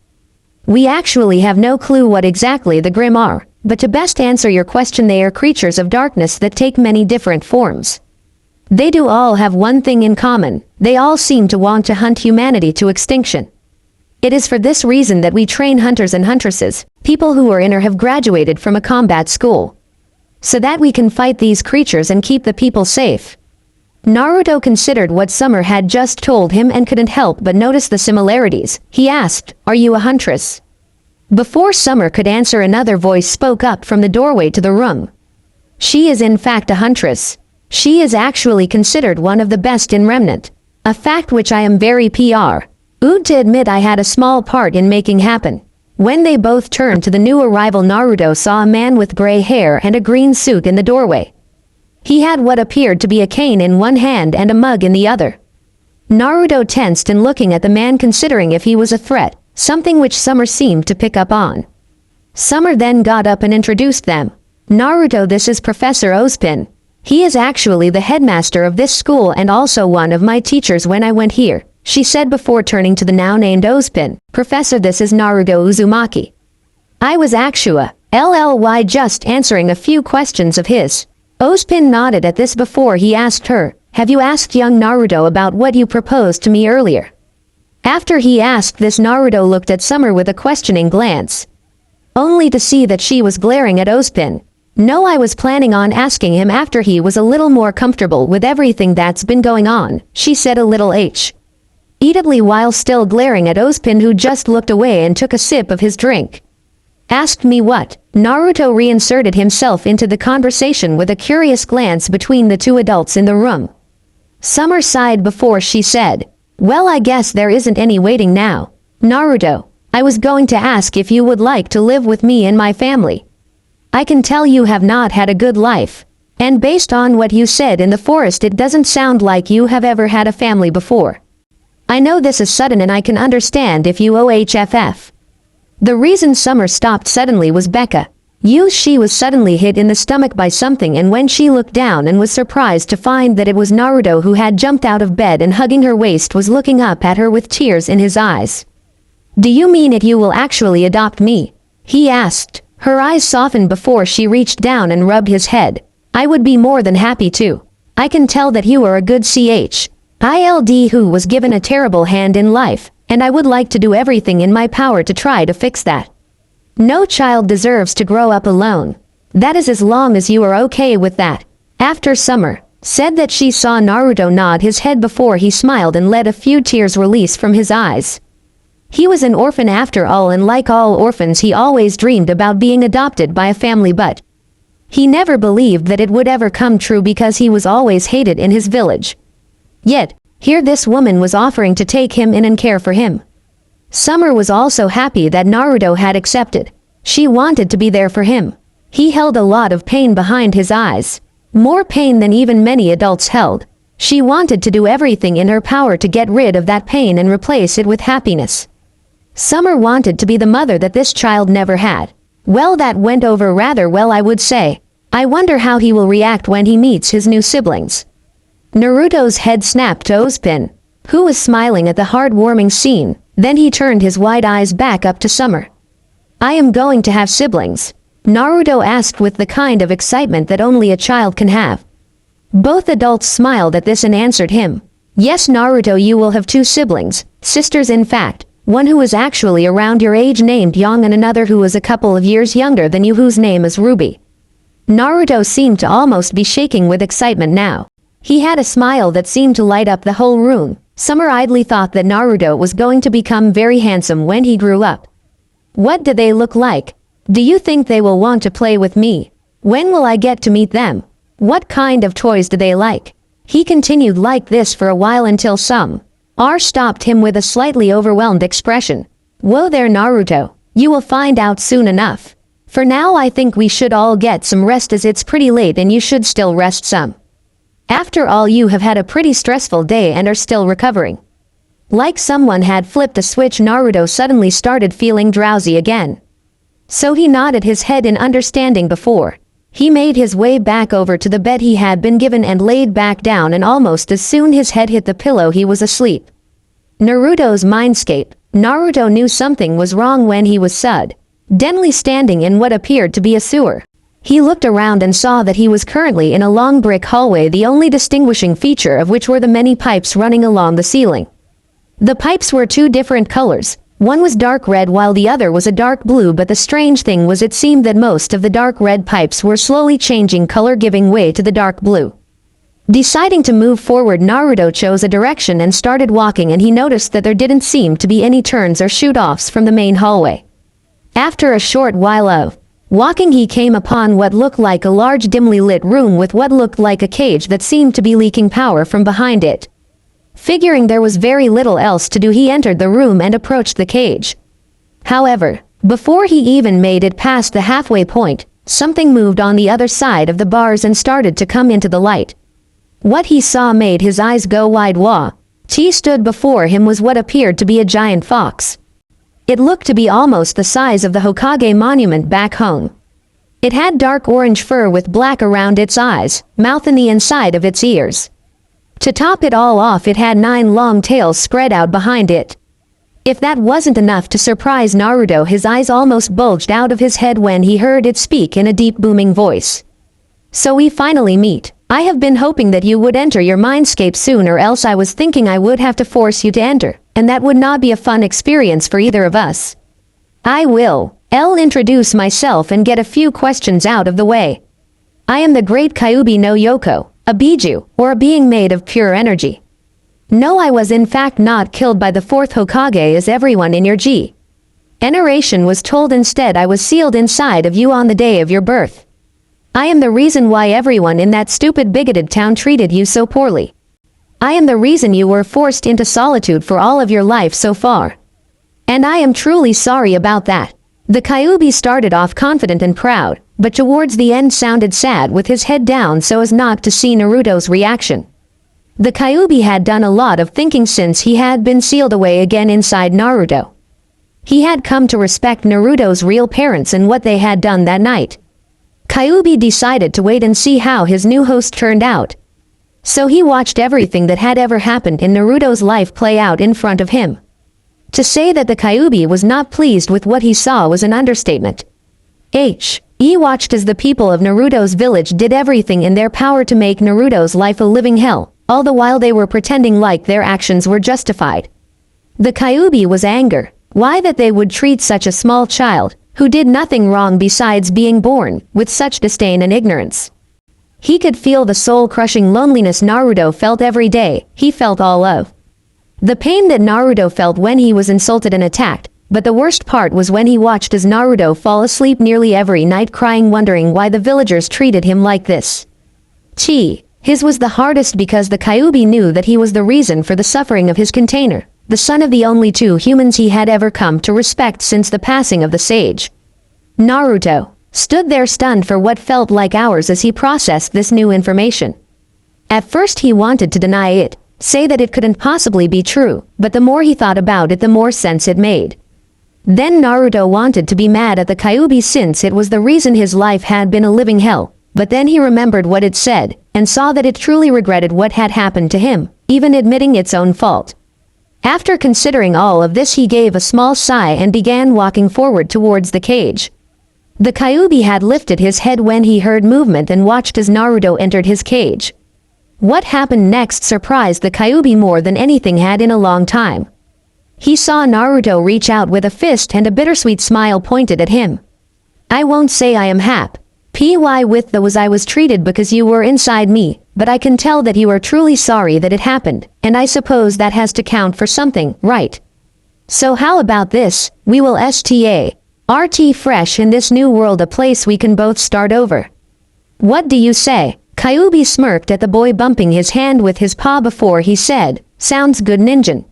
We actually have no clue what exactly the Grim are, but to best answer your question, they are creatures of darkness that take many different forms. They do all have one thing in common: they all seem to want to hunt humanity to extinction. It is for this reason that we train hunters and huntresses, people who are in or have graduated from a combat school, so that we can fight these creatures and keep the people safe." Naruto considered what Summer had just told him and couldn't help but notice the similarities. He asked, "Are you a huntress?" Before Summer could answer, another voice spoke up from the doorway to the room. "She is in fact a huntress. She is actually considered one of the best in Remnant, a fact which I am very proud to admit I had a small part in making happen." When they both turned to the new arrival, Naruto saw a man with gray hair and a green suit in the doorway. He had what appeared to be a cane in one hand and a mug in the other. Naruto tensed and looking at the man, considering if he was a threat, something which Summer seemed to pick up on. Summer then got up and introduced them. Naruto, this is Professor Ozpin. He is actually the headmaster of this school and also one of my teachers when I went here, she said before turning to the now named Ozpin. Professor, this is Naruto Uzumaki. I was Akshua, LLY, just answering a few questions of his. Ozpin nodded at this before he asked her, have you asked young Naruto about what you proposed to me earlier? After he asked this, Naruto looked at Summer with a questioning glance, only to see that she was glaring at Ozpin. No, I was planning on asking him after he was a little more comfortable with everything that's been going on, she said a little heatedly while still glaring at Ozpin, who just looked away and took a sip of his drink. Asked me what? Naruto reinserted himself into the conversation with a curious glance between the two adults in the room. Summer sighed before she said, well, I guess there isn't any waiting now. Naruto, I was going to ask if you would like to live with me and my family. I can tell you have not had a good life, and based on what you said in the forest, it doesn't sound like you have ever had a family before. I know this is sudden and I can understand if you OHFF. The reason Summer stopped suddenly was Becca. She was suddenly hit in the stomach by something, and when she looked down and was surprised to find that it was Naruto, who had jumped out of bed and hugging her waist was looking up at her with tears in his eyes. Do you mean it, you will actually adopt me? He asked. Her eyes softened before she reached down and rubbed his head. I would be more than happy to. I can tell that you are a good child who was given a terrible hand in life, and I would like to do everything in my power to try to fix that. No child deserves to grow up alone. That is, as long as you are okay with that. After Summer said that, she saw Naruto nod his head before he smiled and let a few tears release from his eyes. He was an orphan after all, and like all orphans he always dreamed about being adopted by a family, but he never believed that it would ever come true because he was always hated in his village. Yet, here this woman was offering to take him in and care for him. Summer was also happy that Naruto had accepted. She wanted to be there for him. He held a lot of pain behind his eyes, more pain than even many adults held. She wanted to do everything in her power to get rid of that pain and replace it with happiness. Summer wanted to be the mother that this child never had. Well, that went over rather well, I would say. I wonder how he will react when he meets his new siblings. Naruto's head snapped to Ozpin, who was smiling at the heartwarming scene. Then he turned his wide eyes back up to Summer. I am going to have siblings? Naruto asked with the kind of excitement that only a child can have. Both adults smiled at this and answered him. Yes, Naruto, you will have two siblings, sisters in fact, one who is actually around your age named Yang and another who is a couple of years younger than you whose name is RWBY. Naruto seemed to almost be shaking with excitement now. He had a smile that seemed to light up the whole room. Summer idly thought that Naruto was going to become very handsome when he grew up. What do they look like? Do you think they will want to play with me? When will I get to meet them? What kind of toys do they like? He continued like this for a while until Summer stopped him with a slightly overwhelmed expression. Whoa there, Naruto. You will find out soon enough. For now I think we should all get some rest, as it's pretty late and you should still rest some. After all, you have had a pretty stressful day and are still recovering. Like someone had flipped a switch, Naruto suddenly started feeling drowsy again. So he nodded his head in understanding before he made his way back over to the bed he had been given and laid back down, and almost as soon his head hit the pillow he was asleep. Naruto's mindscape. Naruto knew something was wrong when he was suddenly standing in what appeared to be a sewer. He looked around and saw that he was currently in a long brick hallway, the only distinguishing feature of which were the many pipes running along the ceiling. The pipes were two different colors. One was dark red while the other was a dark blue, but the strange thing was it seemed that most of the dark red pipes were slowly changing color, giving way to the dark blue. Deciding to move forward, Naruto chose a direction and started walking, and he noticed that there didn't seem to be any turns or shoot-offs from the main hallway. After a short while of walking, he came upon what looked like a large dimly lit room with what looked like a cage that seemed to be leaking power from behind it. Figuring there was very little else to do, he entered the room and approached the cage. However, before he even made it past the halfway point, something moved on the other side of the bars and started to come into the light. What he saw made his eyes go wide. What stood before him was what appeared to be a giant fox. It looked to be almost the size of the Hokage monument back home. It had dark orange fur with black around its eyes, mouth and the inside of its ears. To top it all off, it had 9 long tails spread out behind it. If that wasn't enough to surprise Naruto, his eyes almost bulged out of his head when he heard it speak in a deep booming voice. "So we finally meet. I have been hoping that you would enter your mindscape soon, or else I was thinking I would have to force you to enter, and that would not be a fun experience for either of us. I'll introduce myself and get a few questions out of the way. I am the great Kyuubi no Yoko, a Biju, or a being made of pure energy. No, I was in fact not killed by the 4th Hokage as everyone in your generation was told. Instead, I was sealed inside of you on the day of your birth. I am the reason why everyone in that stupid bigoted town treated you so poorly. I am the reason you were forced into solitude for all of your life so far. And I am truly sorry about that." The Kyuubi started off confident and proud, but towards the end sounded sad with his head down so as not to see Naruto's reaction. The Kyuubi had done a lot of thinking since he had been sealed away again inside Naruto. He had come to respect Naruto's real parents and what they had done that night. Kyuubi decided to wait and see how his new host turned out. So he watched everything that had ever happened in Naruto's life play out in front of him. To say that the Kyuubi was not pleased with what he saw was an understatement. He watched as the people of Naruto's village did everything in their power to make Naruto's life a living hell, all the while they were pretending like their actions were justified. The Kyuubi was anger. Why that they would treat such a small child, who did nothing wrong besides being born, with such disdain and ignorance. He could feel the soul-crushing loneliness Naruto felt every day. He felt all of the pain that Naruto felt when he was insulted and attacked, but the worst part was when he watched as Naruto fall asleep nearly every night crying, wondering why the villagers treated him like this. His was the hardest because the Kyuubi knew that he was the reason for the suffering of his container, the son of the only 2 humans he had ever come to respect since the passing of the sage. Naruto stood there stunned for what felt like hours as he processed this new information. At first he wanted to deny it, say that it couldn't possibly be true, but the more he thought about it, the more sense it made. Then Naruto wanted to be mad at the Kyuubi since it was the reason his life had been a living hell, but then he remembered what it said, and saw that it truly regretted what had happened to him, even admitting its own fault. After considering all of this, he gave a small sigh and began walking forward towards the cage. The Kyuubi had lifted his head when he heard movement and watched as Naruto entered his cage. What happened next surprised the Kyuubi more than anything had in a long time. He saw Naruto reach out with a fist and a bittersweet smile pointed at him. "I won't say I am happy with the was I was treated because you were inside me, but I can tell that you are truly sorry that it happened, and I suppose that has to count for something, right? So how about this, we will start fresh in this new world, a place we can both start over. What do you say?" Kyuubi smirked at the boy, bumping his hand with his paw before he said, "Sounds good, ninja."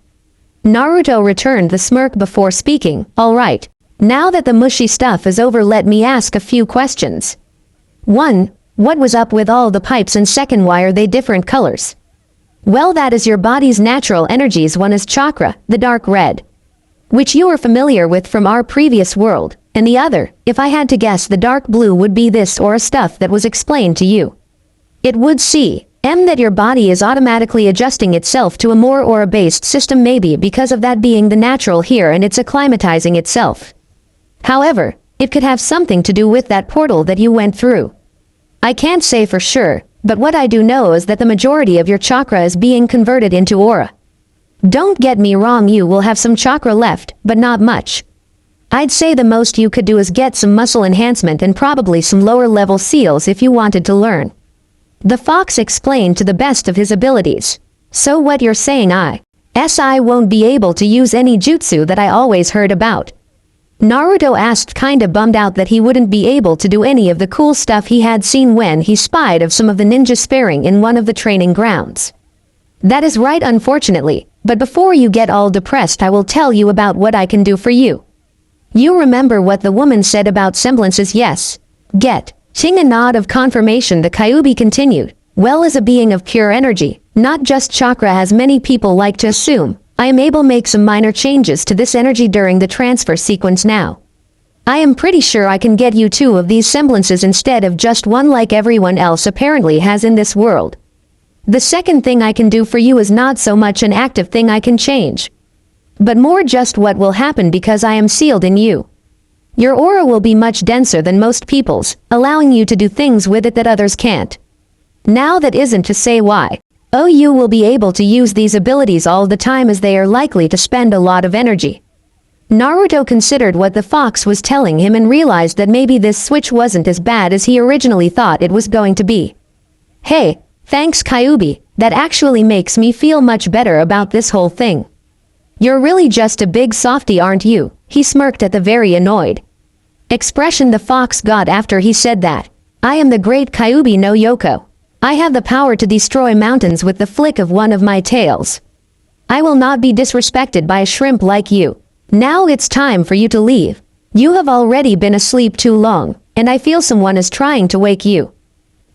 Naruto returned the smirk before speaking, "All right. Now that the mushy stuff is over, let me ask a few questions. 1. What was up with all the pipes, and 2nd, why are they different colors?" "Well, that is your body's natural energies. One is chakra, the dark red, which you are familiar with from our previous world, and the other, if I had to guess, the dark blue would be this or a stuff that was explained to you. It would that your body is automatically adjusting itself to a more aura-based system, maybe because of that being the natural here and it's acclimatizing itself. However, it could have something to do with that portal that you went through. I can't say for sure, but what I do know is that the majority of your chakra is being converted into aura. Don't get me wrong, you will have some chakra left, but not much. I'd say the most you could do is get some muscle enhancement and probably some lower level seals if you wanted to learn." The fox explained to the best of his abilities. "So what you're saying, I won't be able to use any jutsu that I always heard about?" Naruto asked, kinda bummed out that he wouldn't be able to do any of the cool stuff he had seen when he spied of some of the ninjas sparring in one of the training grounds. "That is right, unfortunately, but before you get all depressed, I will tell you about what I can do for you. You remember what the woman said about semblances, yes? Getting a nod of confirmation, the Kyuubi continued. Well, as a being of pure energy, not just chakra as many people like to assume, I am able to make some minor changes to this energy during the transfer sequence now. I am pretty sure I can get you 2 of these semblances instead of just 1 like everyone else apparently has in this world. The second thing I can do for you is not so much an active thing I can change, but more just what will happen because I am sealed in you. Your aura will be much denser than most people's, allowing you to do things with it that others can't. Now that isn't to say why. You will be able to use these abilities all the time as they are likely to spend a lot of energy. Naruto considered what the fox was telling him and realized that maybe this switch wasn't as bad as he originally thought it was going to be. Hey, thanks Kyuubi, that actually makes me feel much better about this whole thing. You're really just a big softy, aren't you? He smirked at the very annoyed expression the fox got after he said that. I am the great Kyuubi no Yoko. I have the power to destroy mountains with the flick of one of my tails. I will not be disrespected by a shrimp like you. Now it's time for you to leave. You have already been asleep too long, and I feel someone is trying to wake you.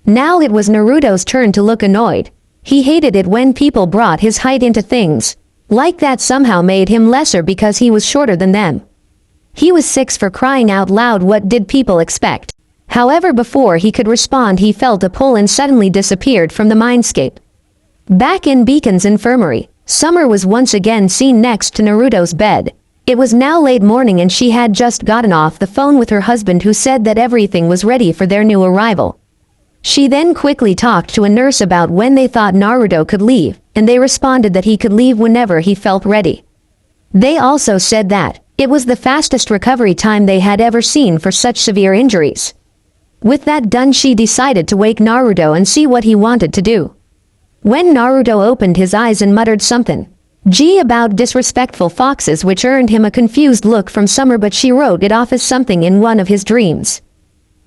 Now it was Naruto's turn to look annoyed. He hated it when people brought his height into things. Like that somehow made him lesser because he was shorter than them. He was 6 for crying out loud. What did people expect? However, before he could respond, he felt a pull and suddenly disappeared from the mindscape. Back in Beacon's infirmary, Summer was once again seen next to Naruto's bed. It was now late morning and she had just gotten off the phone with her husband, who said that everything was ready for their new arrival. She then quickly talked to a nurse about when they thought Naruto could leave, and they responded that he could leave whenever he felt ready. They also said that it was the fastest recovery time they had ever seen for such severe injuries. With that done, she decided to wake Naruto and see what he wanted to do. When Naruto opened his eyes and muttered something about disrespectful foxes, which earned him a confused look from Summer, but she wrote it off as something in one of his dreams.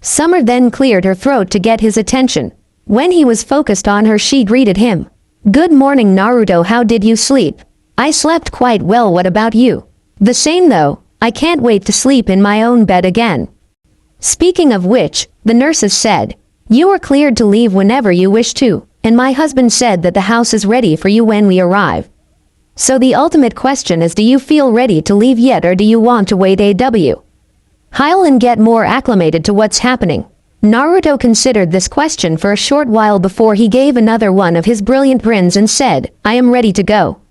Summer then cleared her throat to get his attention. When he was focused on her, she greeted him. Good morning, Naruto. How did you sleep? I slept quite well. What about you? The same though. I can't wait to sleep in my own bed again. Speaking of which, the nurses said, you are cleared to leave whenever you wish to, and my husband said that the house is ready for you when we arrive. So the ultimate question is, do you feel ready to leave yet, or do you want to wait Heil and get more acclimated to what's happening? Naruto considered this question for a short while before he gave another one of his brilliant grins and said, I am ready to go.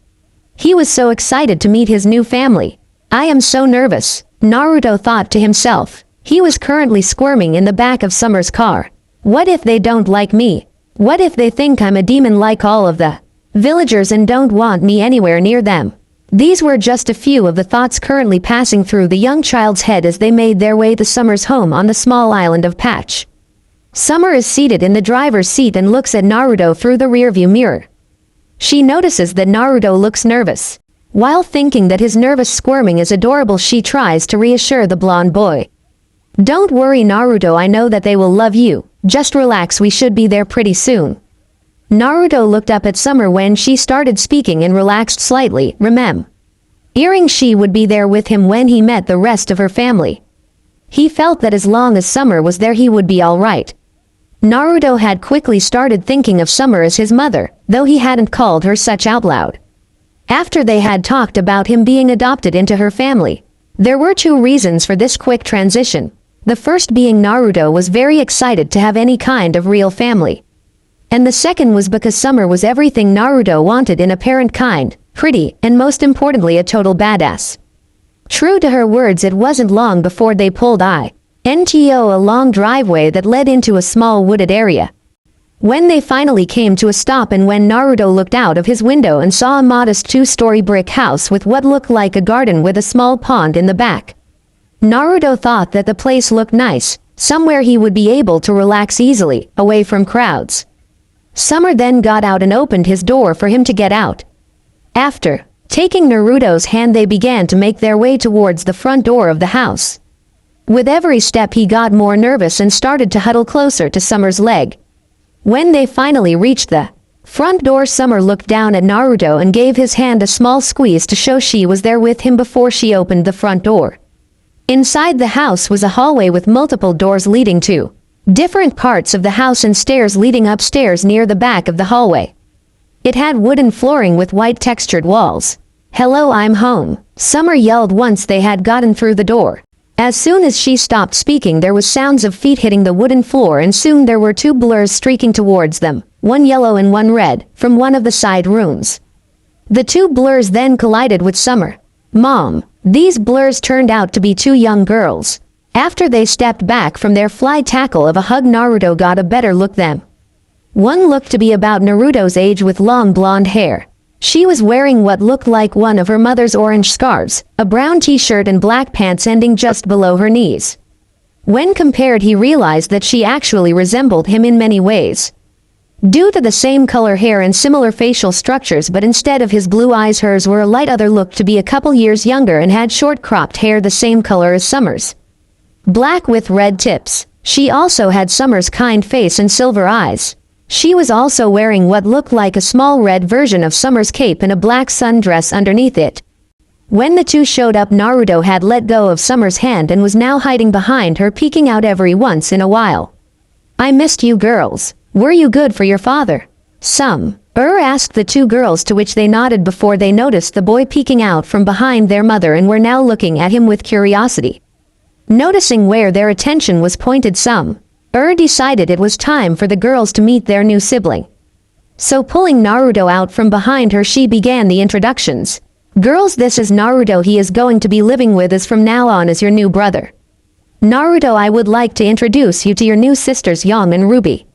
He was so excited to meet his new family. I am so nervous, Naruto thought to himself. He was currently squirming in the back of Summer's car. What if they don't like me? What if they think I'm a demon like all of the villagers and don't want me anywhere near them? These were just a few of the thoughts currently passing through the young child's head as they made their way to Summer's home on the small island of Patch. Summer is seated in the driver's seat and looks at Naruto through the rearview mirror. She notices that Naruto looks nervous. While thinking that his nervous squirming is adorable, she tries to reassure the blonde boy. Don't worry, Naruto, I know that they will love you. Just relax, we should be there pretty soon. Naruto looked up at Summer when she started speaking and relaxed slightly, remembering she would be there with him when he met the rest of her family. He felt that as long as Summer was there he would be alright. Naruto had quickly started thinking of Summer as his mother, though he hadn't called her such out loud. After they had talked about him being adopted into her family, there were 2 reasons for this quick transition. The first being Naruto was very excited to have any kind of real family. And the second was because Summer was everything Naruto wanted in a parent, kind, pretty, and most importantly a total badass. True to her words, it wasn't long before they pulled into a long driveway that led into a small wooded area. When they finally came to a stop and when Naruto looked out of his window and saw a modest 2-story brick house with what looked like a garden with a small pond in the back, Naruto thought that the place looked nice, somewhere he would be able to relax easily, away from crowds. Summer then got out and opened his door for him to get out. After taking Naruto's hand, they began to make their way towards the front door of the house. With every step he got more nervous and started to huddle closer to Summer's leg. When they finally reached the front door, Summer looked down at Naruto and gave his hand a small squeeze to show she was there with him before she opened the front door. Inside the house was a hallway with multiple doors leading to different parts of the house and stairs leading upstairs near the back of the hallway. It had wooden flooring with white textured walls. "Hello, I'm home," Summer yelled once they had gotten through the door. As soon as she stopped speaking, there was sounds of feet hitting the wooden floor, and soon there were two blurs streaking towards them, one yellow and one red, from one of the side rooms. The two blurs then collided with Summer. "Mom," these blurs turned out to be two young girls. After they stepped back from their fly tackle of a hug, Naruto got a better look them. One looked to be about Naruto's age with long blonde hair. She was wearing what looked like one of her mother's orange scarves, a brown t-shirt and black pants ending just below her knees. When compared, he realized that she actually resembled him in many ways. Due to the same color hair and similar facial structures, but instead of his blue eyes, hers were a light other, looked to be a couple years younger and had short cropped hair the same color as Summer's. Black with red tips. She also had Summer's kind face and silver eyes. She was also wearing what looked like a small red version of Summer's cape and a black sundress underneath it. When the two showed up, Naruto had let go of Summer's hand and was now hiding behind her, peeking out every once in a while. "I missed you girls. Were you good for your father?" Asked the two girls, to which they nodded before they noticed the boy peeking out from behind their mother and were now looking at him with curiosity. Noticing where their attention was pointed, decided it was time for the girls to meet their new sibling. So pulling Naruto out from behind her, she began the introductions. "Girls, this is Naruto. He is going to be living with us from now on as your new brother. Naruto, I would like to introduce you to your new sisters, Yang and RWBY,"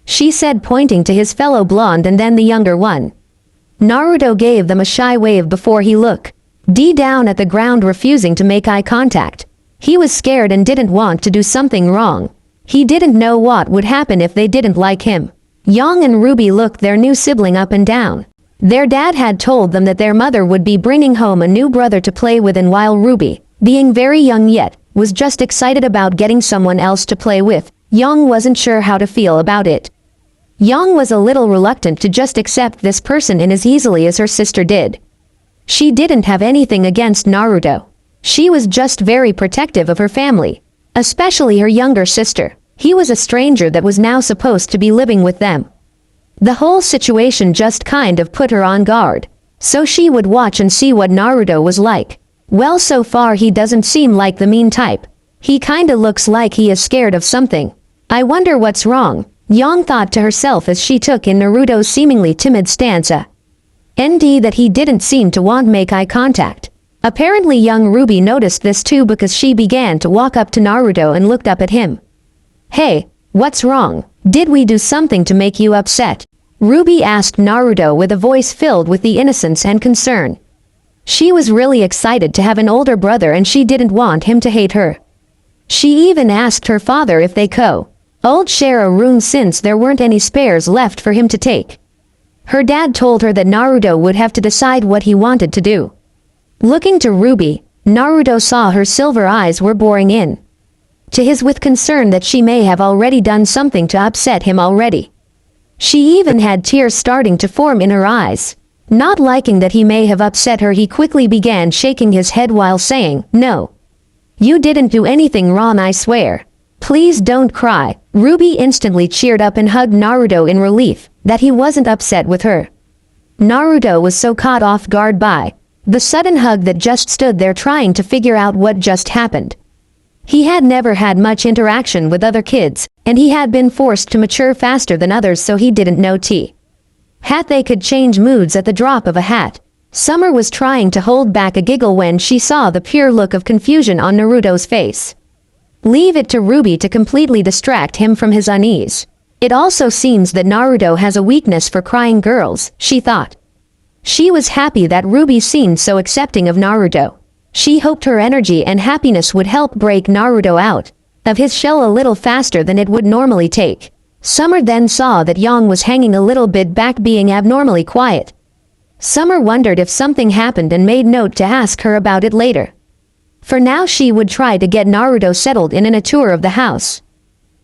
she said, pointing to his fellow blonde and then the younger one. Naruto gave them a shy wave before he looked down at the ground, refusing to make eye contact. He was scared and didn't want to do something wrong. He didn't know what would happen if they didn't like him. Yang and RWBY looked their new sibling up and down. Their dad had told them that their mother would be bringing home a new brother to play with, and while RWBY, being very young yet, was just excited about getting someone else to play with, Yang wasn't sure how to feel about it. Yang was a little reluctant to just accept this person in as easily as her sister did. She didn't have anything against Naruto. She was just very protective of her family, especially her younger sister. He was a stranger that was now supposed to be living with them. The whole situation just kind of put her on guard, so she would watch and see what Naruto was like. Well, so far he doesn't seem like the mean type. He kinda looks like he is scared of something. I wonder what's wrong, Yang thought to herself as she took in Naruto's seemingly timid stance. That he didn't seem to want make eye contact. Apparently young RWBY noticed this too, because she began to walk up to Naruto and looked up at him. "Hey, what's wrong? Did we do something to make you upset?" RWBY asked Naruto with a voice filled with the innocence and concern. She was really excited to have an older brother and she didn't want him to hate her. She even asked her father if they could share a room since there weren't any spares left for him to take. Her dad told her that Naruto would have to decide what he wanted to do. Looking to RWBY, Naruto saw her silver eyes were boring in to his with concern that she may have already done something to upset him already. She even had tears starting to form in her eyes. Not liking that he may have upset her, he quickly began shaking his head while saying, "No. You didn't do anything wrong, I swear. Please don't cry." RWBY instantly cheered up and hugged Naruto in relief that he wasn't upset with her. Naruto was so caught off guard by the sudden hug that just stood there trying to figure out what just happened. He had never had much interaction with other kids, and he had been forced to mature faster than others, so he didn't know they could change moods at the drop of a hat. Summer was trying to hold back a giggle when she saw the pure look of confusion on Naruto's face. Leave it to RWBY to completely distract him from his unease. It also seems that Naruto has a weakness for crying girls, she thought. She was happy that RWBY seemed so accepting of Naruto. She hoped her energy and happiness would help break Naruto out of his shell a little faster than it would normally take. Summer then saw that Yang was hanging a little bit back, being abnormally quiet. Summer wondered if something happened and made note to ask her about it later. For now she would try to get Naruto settled in a tour of the house.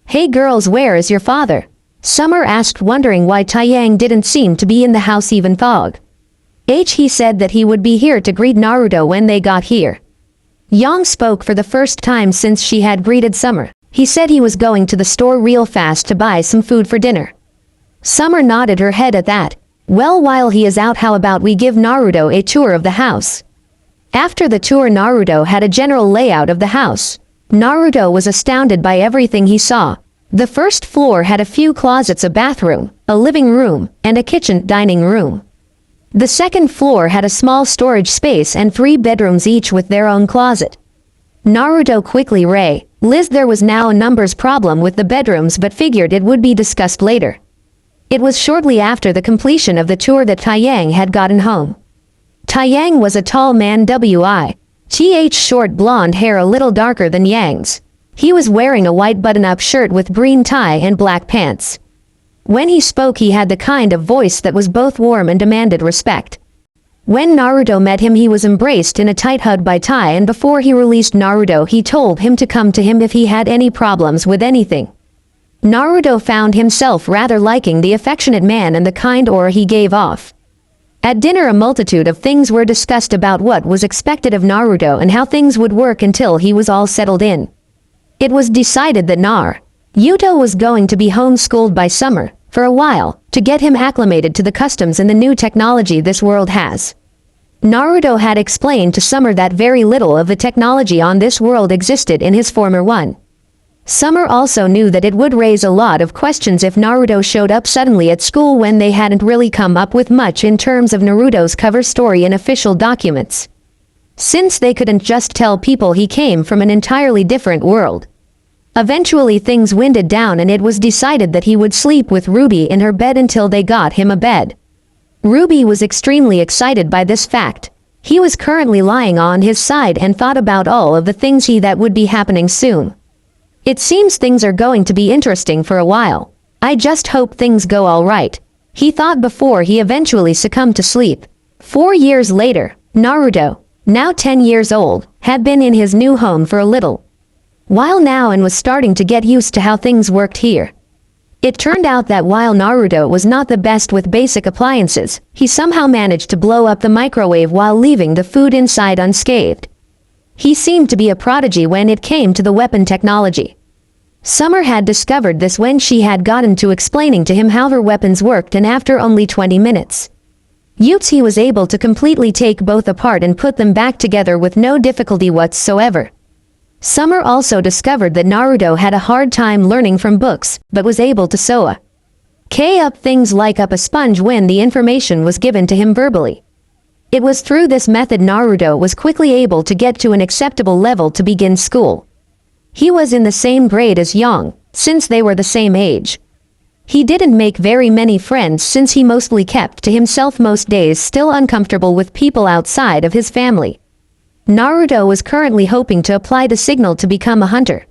"Hey girls, where is your father?" Summer asked, wondering why Taeyang didn't seem to be in the house even though he said that he would be here to greet Naruto when they got here. Yang spoke for the first time since she had greeted Summer. He said he was going to the store real fast to buy some food for dinner. Summer nodded her head at that. Well, while he is out, how about we give Naruto a tour of the house? After the tour, Naruto had a general layout of the house. Naruto was astounded by everything he saw. The first floor had a few closets, a bathroom, a living room, and a kitchen dining room. The second floor had a small storage space and 3 bedrooms, each with their own closet. Naruto quickly realized there was now a numbers problem with the bedrooms, but figured it would be discussed later. It was shortly after the completion of the tour that Taeyang had gotten home. Taeyang was a tall man, with short blonde hair a little darker than Yang's. He was wearing a white button-up shirt with green tie and black pants. When he spoke, he had the kind of voice that was both warm and demanded respect. When Naruto met him, he was embraced in a tight hug by Tai, and before he released Naruto, he told him to come to him if he had any problems with anything. Naruto found himself rather liking the affectionate man and the kind aura he gave off. At dinner, a multitude of things were discussed about what was expected of Naruto and how things would work until he was all settled in. It was decided that Naruto was going to be homeschooled by Summer for a while to get him acclimated to the customs and the new technology this world has. Naruto had explained to Summer that very little of the technology on this world existed in his former one. Summer also knew that it would raise a lot of questions if Naruto showed up suddenly at school when they hadn't really come up with much in terms of Naruto's cover story in official documents. Since they couldn't just tell people he came from an entirely different world. Eventually things winded down and it was decided that he would sleep with RWBY in her bed until they got him a bed. RWBY was extremely excited by this fact. He was currently lying on his side and thought about all of the things that would be happening soon. It seems things are going to be interesting for a while. I just hope things go all right, he thought before he eventually succumbed to sleep. 4 years later, Naruto, now 10 years old, had been in his new home for a little while now and was starting to get used to how things worked here. It turned out that while Naruto was not the best with basic appliances, he somehow managed to blow up the microwave while leaving the food inside unscathed. He seemed to be a prodigy when it came to the weapon technology. Summer had discovered this when she had gotten to explaining to him how her weapons worked, and after only 20 minutes, he was able to completely take both apart and put them back together with no difficulty whatsoever. Summer also discovered that Naruto had a hard time learning from books, but was able to sew up things like a sponge when the information was given to him verbally. It was through this method Naruto was quickly able to get to an acceptable level to begin school. He was in the same grade as Yang, since they were the same age. He didn't make very many friends since he mostly kept to himself most days, still uncomfortable with people outside of his family. Naruto was currently hoping to apply the signal to become a hunter.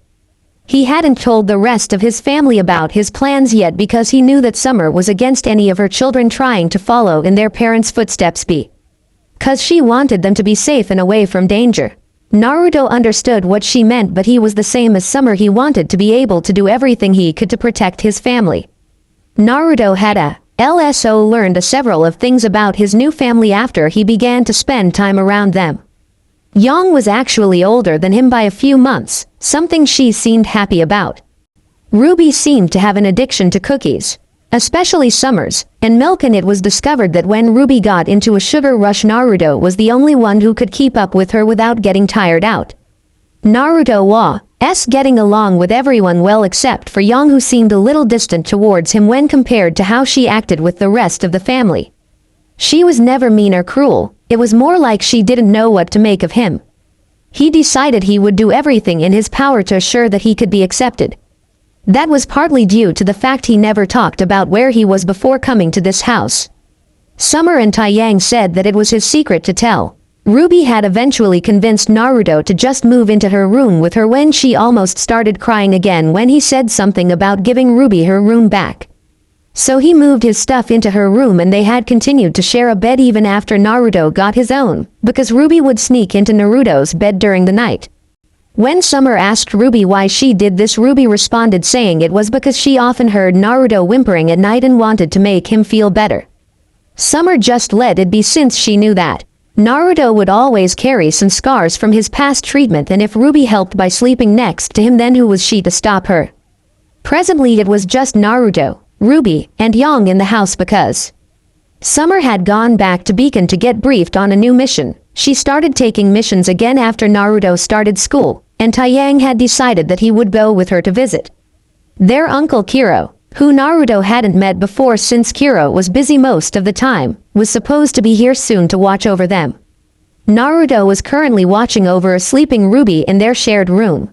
He hadn't told the rest of his family about his plans yet because he knew that Summer was against any of her children trying to follow in their parents' footsteps because she wanted them to be safe and away from danger. Naruto understood what she meant, but he was the same as Summer. He wanted to be able to do everything he could to protect his family. Naruto had learned several of things about his new family after he began to spend time around them. Yang was actually older than him by a few months, something she seemed happy about. RWBY seemed to have an addiction to cookies, especially Summer's, and milk, and it was discovered that when RWBY got into a sugar rush, Naruto was the only one who could keep up with her without getting tired out. Naruto was getting along with everyone well except for Yang, who seemed a little distant towards him when compared to how she acted with the rest of the family. She was never mean or cruel, it was more like she didn't know what to make of him. He decided he would do everything in his power to assure that he could be accepted. That was partly due to the fact he never talked about where he was before coming to this house. Summer and Taeyang said that it was his secret to tell. RWBY had eventually convinced Naruto to just move into her room with her when she almost started crying again when he said something about giving RWBY her room back. So he moved his stuff into her room and they had continued to share a bed even after Naruto got his own, because RWBY would sneak into Naruto's bed during the night. When Summer asked RWBY why she did this, RWBY responded saying it was because she often heard Naruto whimpering at night and wanted to make him feel better. Summer just let it be since she knew that Naruto would always carry some scars from his past treatment, and if RWBY helped by sleeping next to him, then who was she to stop her? Presently it was just Naruto, RWBY, and Yang in the house because Summer had gone back to Beacon to get briefed on a new mission. She started taking missions again after Naruto started school, and Taeyang had decided that he would go with her to visit their uncle Kiro, who Naruto hadn't met before since Kiro was busy most of the time, was supposed to be here soon to watch over them. Naruto was currently watching over a sleeping RWBY in their shared room.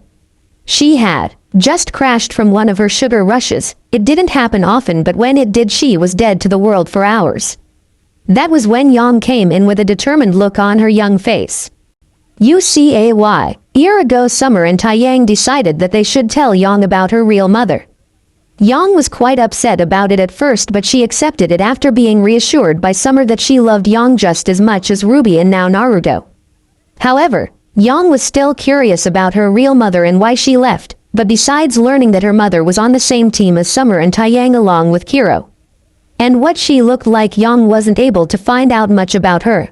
She had just crashed from one of her sugar rushes. It didn't happen often, but when it did, she was dead to the world for hours. That was when Yang came in with a determined look on her young face. A year ago, Summer and Taeyang decided that they should tell Yang about her real mother. Yang was quite upset about it at first, but she accepted it after being reassured by Summer that she loved Yang just as much as RWBY and now Naruto. However, Yang was still curious about her real mother and why she left, but besides learning that her mother was on the same team as Summer and Taeyang along with Kiro, and what she looked like, Yang wasn't able to find out much about her.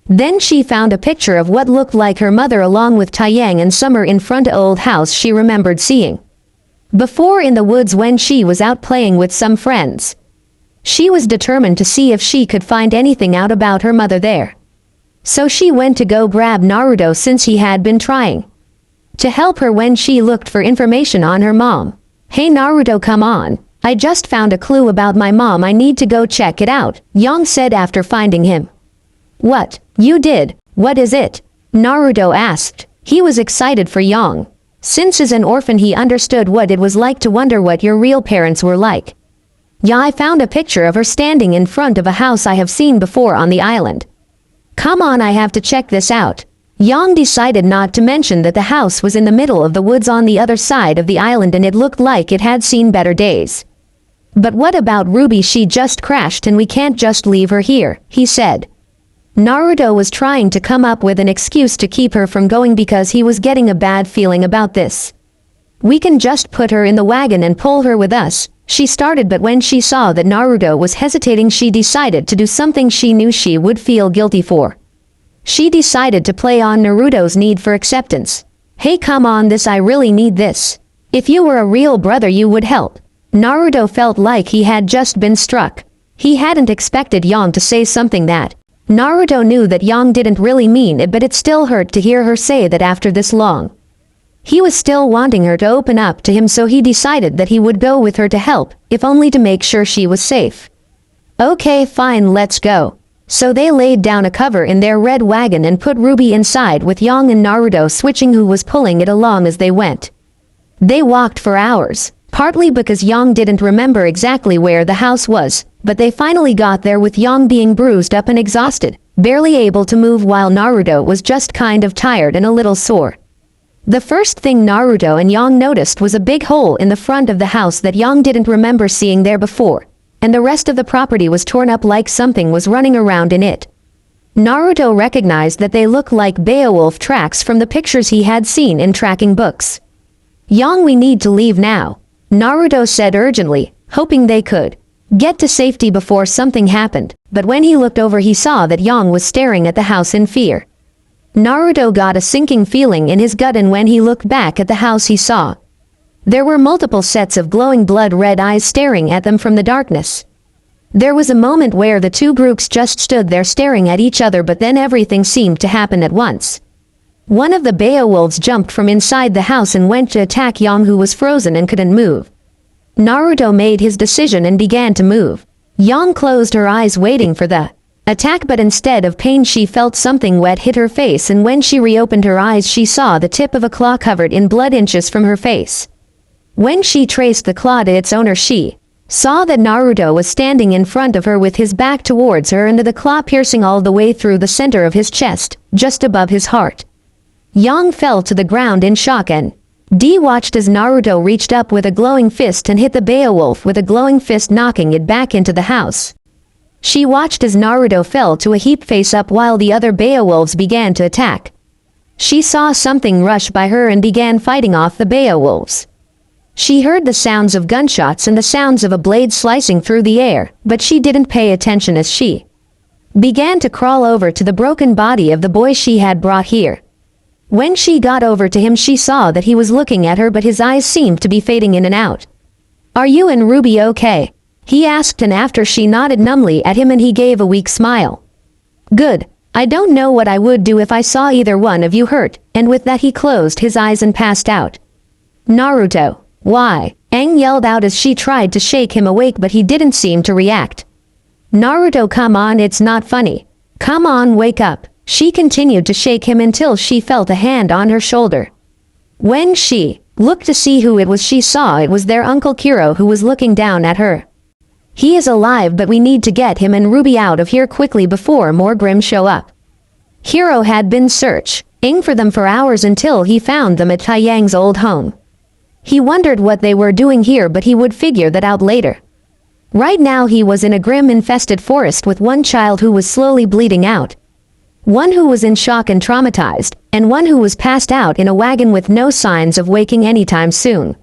Then she found a picture of what looked like her mother along with Taeyang and Summer in front of the old house she remembered seeing before in the woods when she was out playing with some friends. She was determined to see if she could find anything out about her mother there. So she went to go grab Naruto since he had been trying to help her when she looked for information on her mom. "Hey Naruto, come on. I just found a clue about my mom. I need to go check it out," Yang said after finding him. "What? You did? What is it?" Naruto asked. He was excited for Yang. Since as an orphan he understood what it was like to wonder what your real parents were like. "Yeah, I found a picture of her standing in front of a house I have seen before on the island. Come on, I have to check this out." Yang decided not to mention that the house was in the middle of the woods on the other side of the island and it looked like it had seen better days. "But what about RWBY? She just crashed and we can't just leave her here," he said. Naruto was trying to come up with an excuse to keep her from going because he was getting a bad feeling about this. "We can just put her in the wagon and pull her with us," she started, but when she saw that Naruto was hesitating, she decided to do something she knew she would feel guilty for. She decided to play on Naruto's need for acceptance. "Hey, come on, I really need this. If you were a real brother you would help." Naruto felt like he had just been struck. He hadn't expected Yang to say something that. Naruto knew that Yang didn't really mean it, but it still hurt to hear her say that after this long. He was still wanting her to open up to him, so he decided that he would go with her to help, if only to make sure she was safe. "Okay, fine, let's go." So they laid down a cover in their red wagon and put RWBY inside with Yang and Naruto switching who was pulling it along as they went. They walked for hours, partly because Yang didn't remember exactly where the house was, but they finally got there with Yang being bruised up and exhausted, barely able to move, while Naruto was just kind of tired and a little sore. The first thing Naruto and Yang noticed was a big hole in the front of the house that Yang didn't remember seeing there before, and the rest of the property was torn up like something was running around in it. Naruto recognized that they looked like Beowulf tracks from the pictures he had seen in tracking books. "Yang, we need to leave now," Naruto said urgently, hoping they could get to safety before something happened, but when he looked over he saw that Yang was staring at the house in fear. Naruto got a sinking feeling in his gut, and when he looked back at the house he saw there were multiple sets of glowing blood-red eyes staring at them from the darkness. There was a moment where the two groups just stood there staring at each other, but then everything seemed to happen at once. One of the Beowulfs jumped from inside the house and went to attack Yang, who was frozen and couldn't move. Naruto made his decision and began to move. Yang closed her eyes waiting for the attack, but instead of pain she felt something wet hit her face, and when she reopened her eyes she saw the tip of a claw covered in blood inches from her face. When she traced the claw to its owner, she saw that Naruto was standing in front of her with his back towards her and the claw piercing all the way through the center of his chest, just above his heart. Yang fell to the ground in shock and watched as Naruto reached up with a glowing fist and hit the Beowulf with a glowing fist, knocking it back into the house. She watched as Naruto fell to a heap face up while the other Beowulfs began to attack. She saw something rush by her and began fighting off the Beowulfs. She heard the sounds of gunshots and the sounds of a blade slicing through the air, but she didn't pay attention as she began to crawl over to the broken body of the boy she had brought here. When she got over to him, she saw that he was looking at her, but his eyes seemed to be fading in and out. "Are you and Ruby okay?" he asked, and after she nodded numbly at him and he gave a weak smile. "Good. I don't know what I would do if I saw either one of you hurt," and with that he closed his eyes and passed out. "Naruto, why?" Aang yelled out as she tried to shake him awake, but he didn't seem to react. "Naruto, come on, it's not funny. Come on, wake up." She continued to shake him until she felt a hand on her shoulder. When she looked to see who it was, she saw it was their Uncle Kuro who was looking down at her. "He is alive, but we need to get him and Ruby out of here quickly before more Grimm show up." Kuro had been searching for them for hours until he found them at Taeyang's old home. He wondered what they were doing here, but he would figure that out later. Right now he was in a Grimm-infested forest with one child who was slowly bleeding out, one who was in shock and traumatized, and one who was passed out in a wagon with no signs of waking anytime soon.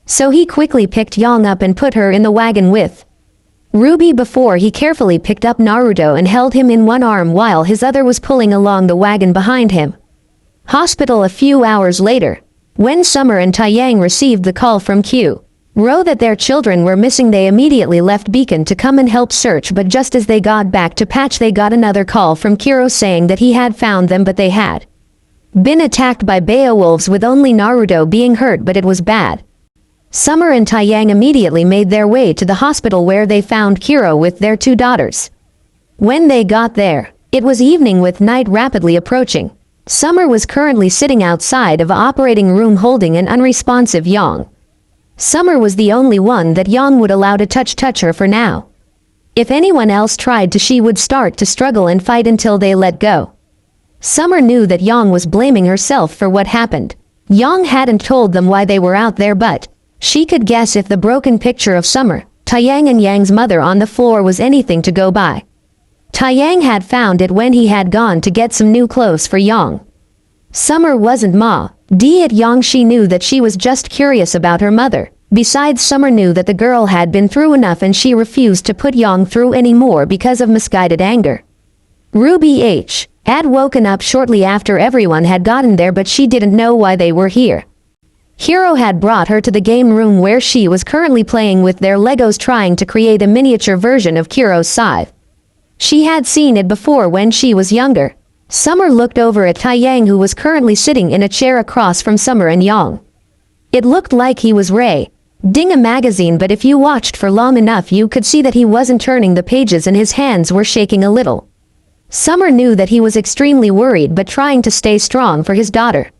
So he quickly picked Yang up and put her in the wagon with Ruby before he carefully picked up Naruto and held him in one arm while his other was pulling along the wagon behind him. Hospital. A few hours later, when Summer and Taeyang received the call from Kuro that their children were missing, they immediately left Beacon to come and help search, but just as they got back to Patch, they got another call from Kuro saying that he had found them, but they had been attacked by Beowulfs with only Naruto being hurt, but it was bad. Summer and Taeyang immediately made their way to the hospital where they found Kuro with their two daughters. When they got there, it was evening with night rapidly approaching. Summer was currently sitting outside of the operating room holding an unresponsive Yang. Summer was the only one that Yang would allow to touch her for now. If anyone else tried to, she would start to struggle and fight until they let go. Summer knew that Yang was blaming herself for what happened. Yang hadn't told them why they were out there, but she could guess if the broken picture of Summer, Taeyang and Yang's mother on the floor was anything to go by. Taeyang had found it when he had gone to get some new clothes for Yang. Summer wasn't mad at Yang. She knew that she was just curious about her mother. Besides, Summer knew that the girl had been through enough and she refused to put Yang through any more because of misguided anger. Ruby had woken up shortly after everyone had gotten there, but she didn't know why they were here. Hiro had brought her to the game room where she was currently playing with their Legos, trying to create a miniature version of Kuro's scythe. She had seen it before when she was younger. Summer looked over at Taeyang, who was currently sitting in a chair across from Summer and Yang. It looked like he was reading a magazine, but if you watched for long enough you could see that he wasn't turning the pages and his hands were shaking a little. Summer knew that he was extremely worried but trying to stay strong for his daughter.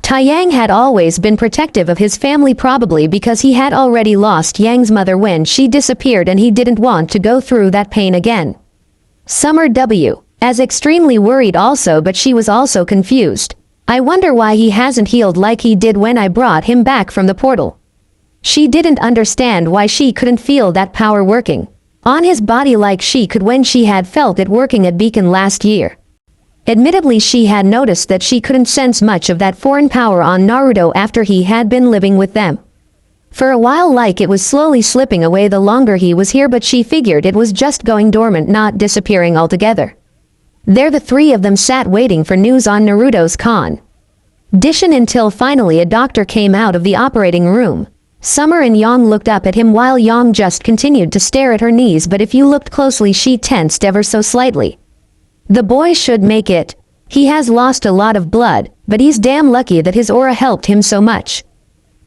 Taeyang had always been protective of his family, probably because he had already lost Yang's mother when she disappeared and he didn't want to go through that pain again. Summer was extremely worried also, but she was also confused. "I wonder why he hasn't healed like he did when I brought him back from the portal." She didn't understand why she couldn't feel that power working on his body like she could when she had felt it working at Beacon last year. Admittedly, she had noticed that she couldn't sense much of that foreign power on Naruto after he had been living with them for a while, like it was slowly slipping away the longer he was here, but she figured it was just going dormant, not disappearing altogether. There the three of them sat waiting for news on Naruto's condition until finally a doctor came out of the operating room. Summer and Yang looked up at him while Yang just continued to stare at her knees, but if you looked closely she tensed ever so slightly. "The boy should make it. He has lost a lot of blood, but he's damn lucky that his aura helped him so much.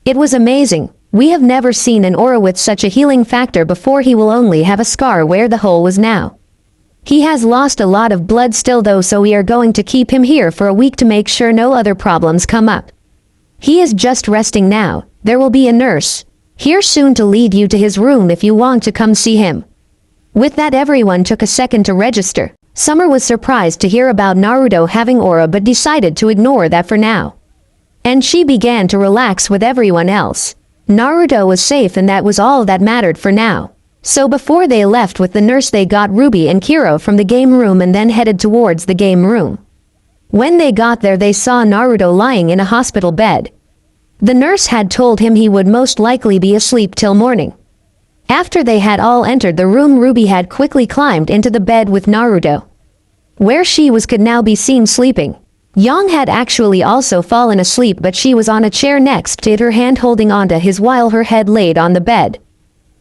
It was amazing. We have never seen an aura with such a healing factor before. He will only have a scar where the hole was now. He has lost a lot of blood still though, so we are going to keep him here for a week to make sure no other problems come up. He is just resting now. There will be a nurse here soon to lead you to his room if you want to come see him." With that, everyone took a second to register. Summer was surprised to hear about Naruto having aura but decided to ignore that for now. And she began to relax with everyone else. Naruto was safe and that was all that mattered for now. So before they left with the nurse, they got Ruby and Kuro from the game room and then headed towards the game room. When they got there they saw Naruto lying in a hospital bed. The nurse had told him he would most likely be asleep till morning. After they had all entered the room, RWBY had quickly climbed into the bed with Naruto, where she could now be seen sleeping. Yang had actually also fallen asleep, but she was on a chair next to it, her hand holding onto his while her head laid on the bed.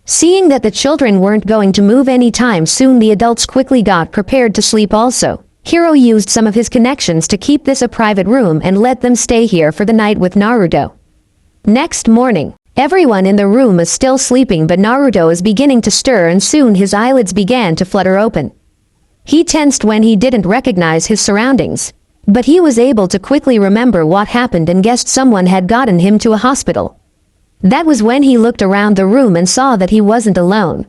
Seeing that the children weren't going to move anytime soon, the adults quickly got prepared to sleep also. Hiro used some of his connections to keep this a private room and let them stay here for the night with Naruto. Next morning, everyone in the room is still sleeping, but Naruto is beginning to stir and soon his eyelids began to flutter open. He tensed when he didn't recognize his surroundings, but he was able to quickly remember what happened and guessed someone had gotten him to a hospital. That was when he looked around the room and saw that he wasn't alone.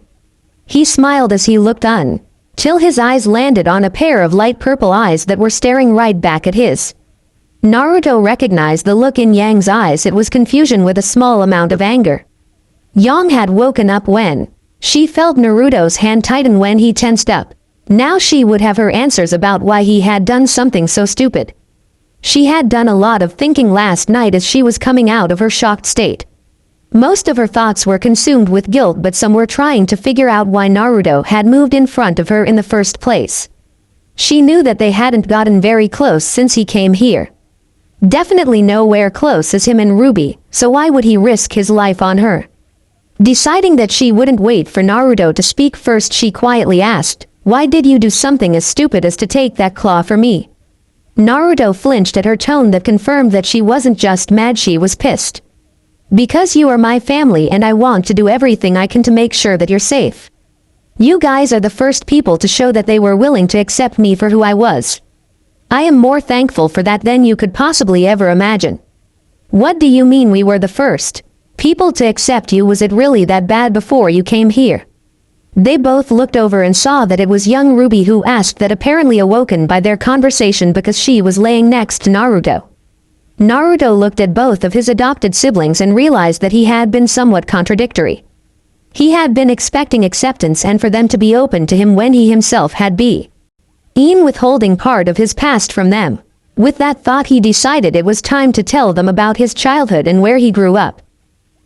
He smiled as he looked till his eyes landed on a pair of light purple eyes that were staring right back at his. Naruto recognized the look in Yang's eyes. It was confusion with a small amount of anger. Yang had woken up when she felt Naruto's hand tighten when he tensed up. Now she would have her answers about why he had done something so stupid. She had done a lot of thinking last night as she was coming out of her shocked state. Most of her thoughts were consumed with guilt, but some were trying to figure out why Naruto had moved in front of her in the first place. She knew that they hadn't gotten very close since he came here. Definitely nowhere close as him and RWBY, so why would he risk his life on her? Deciding that she wouldn't wait for Naruto to speak first, she quietly asked, "Why did you do something as stupid as to take that claw for me?" Naruto flinched at her tone that confirmed that she wasn't just mad, she was pissed. "Because you are my family and I want to do everything I can to make sure that you're safe. You guys are the first people to show that they were willing to accept me for who I was. I am more thankful for that than you could possibly ever imagine." "What do you mean we were the first people to accept you? Was it really that bad before you came here?" They both looked over and saw that it was young RWBY who asked that, apparently awoken by their conversation because she was laying next to Naruto. Naruto looked at both of his adopted siblings and realized that he had been somewhat contradictory. He had been expecting acceptance and for them to be open to him when he himself had been withholding part of his past from them. With that thought, he decided it was time to tell them about his childhood and where he grew up.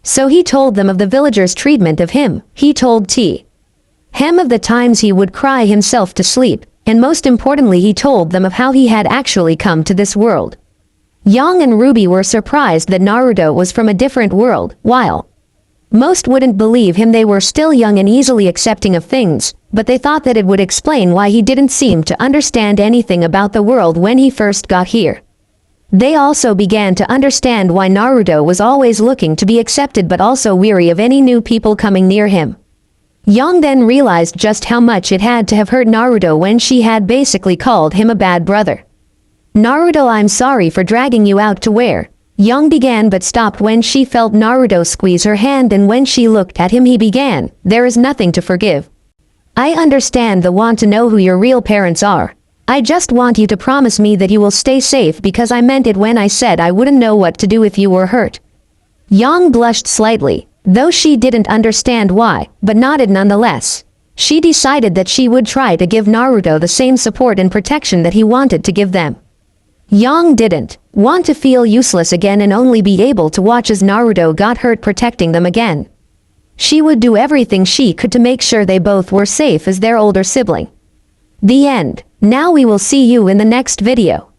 So he told them of the villagers' treatment of him. He told him of the times he would cry himself to sleep, and most importantly he told them of how he had actually come to this world. Yang and RWBY were surprised that Naruto was from a different world. While most wouldn't believe him, they were still young and easily accepting of things, but they thought that it would explain why he didn't seem to understand anything about the world when he first got here. They also began to understand why Naruto was always looking to be accepted but also weary of any new people coming near him. Yang then realized just how much it had to have hurt Naruto when she had basically called him a bad brother. "Naruto, I'm sorry for dragging you out to where..." Yang began but stopped when she felt Naruto squeeze her hand, and when she looked at him he began, "There is nothing to forgive. I understand the want to know who your real parents are. I just want you to promise me that you will stay safe, because I meant it when I said I wouldn't know what to do if you were hurt." Yang blushed slightly, though she didn't understand why, but nodded nonetheless. She decided that she would try to give Naruto the same support and protection that he wanted to give them. Yang didn't want to feel useless again and only be able to watch as Naruto got hurt protecting them again. She would do everything she could to make sure they both were safe as their older sibling. The end. Now we will see you in the next video.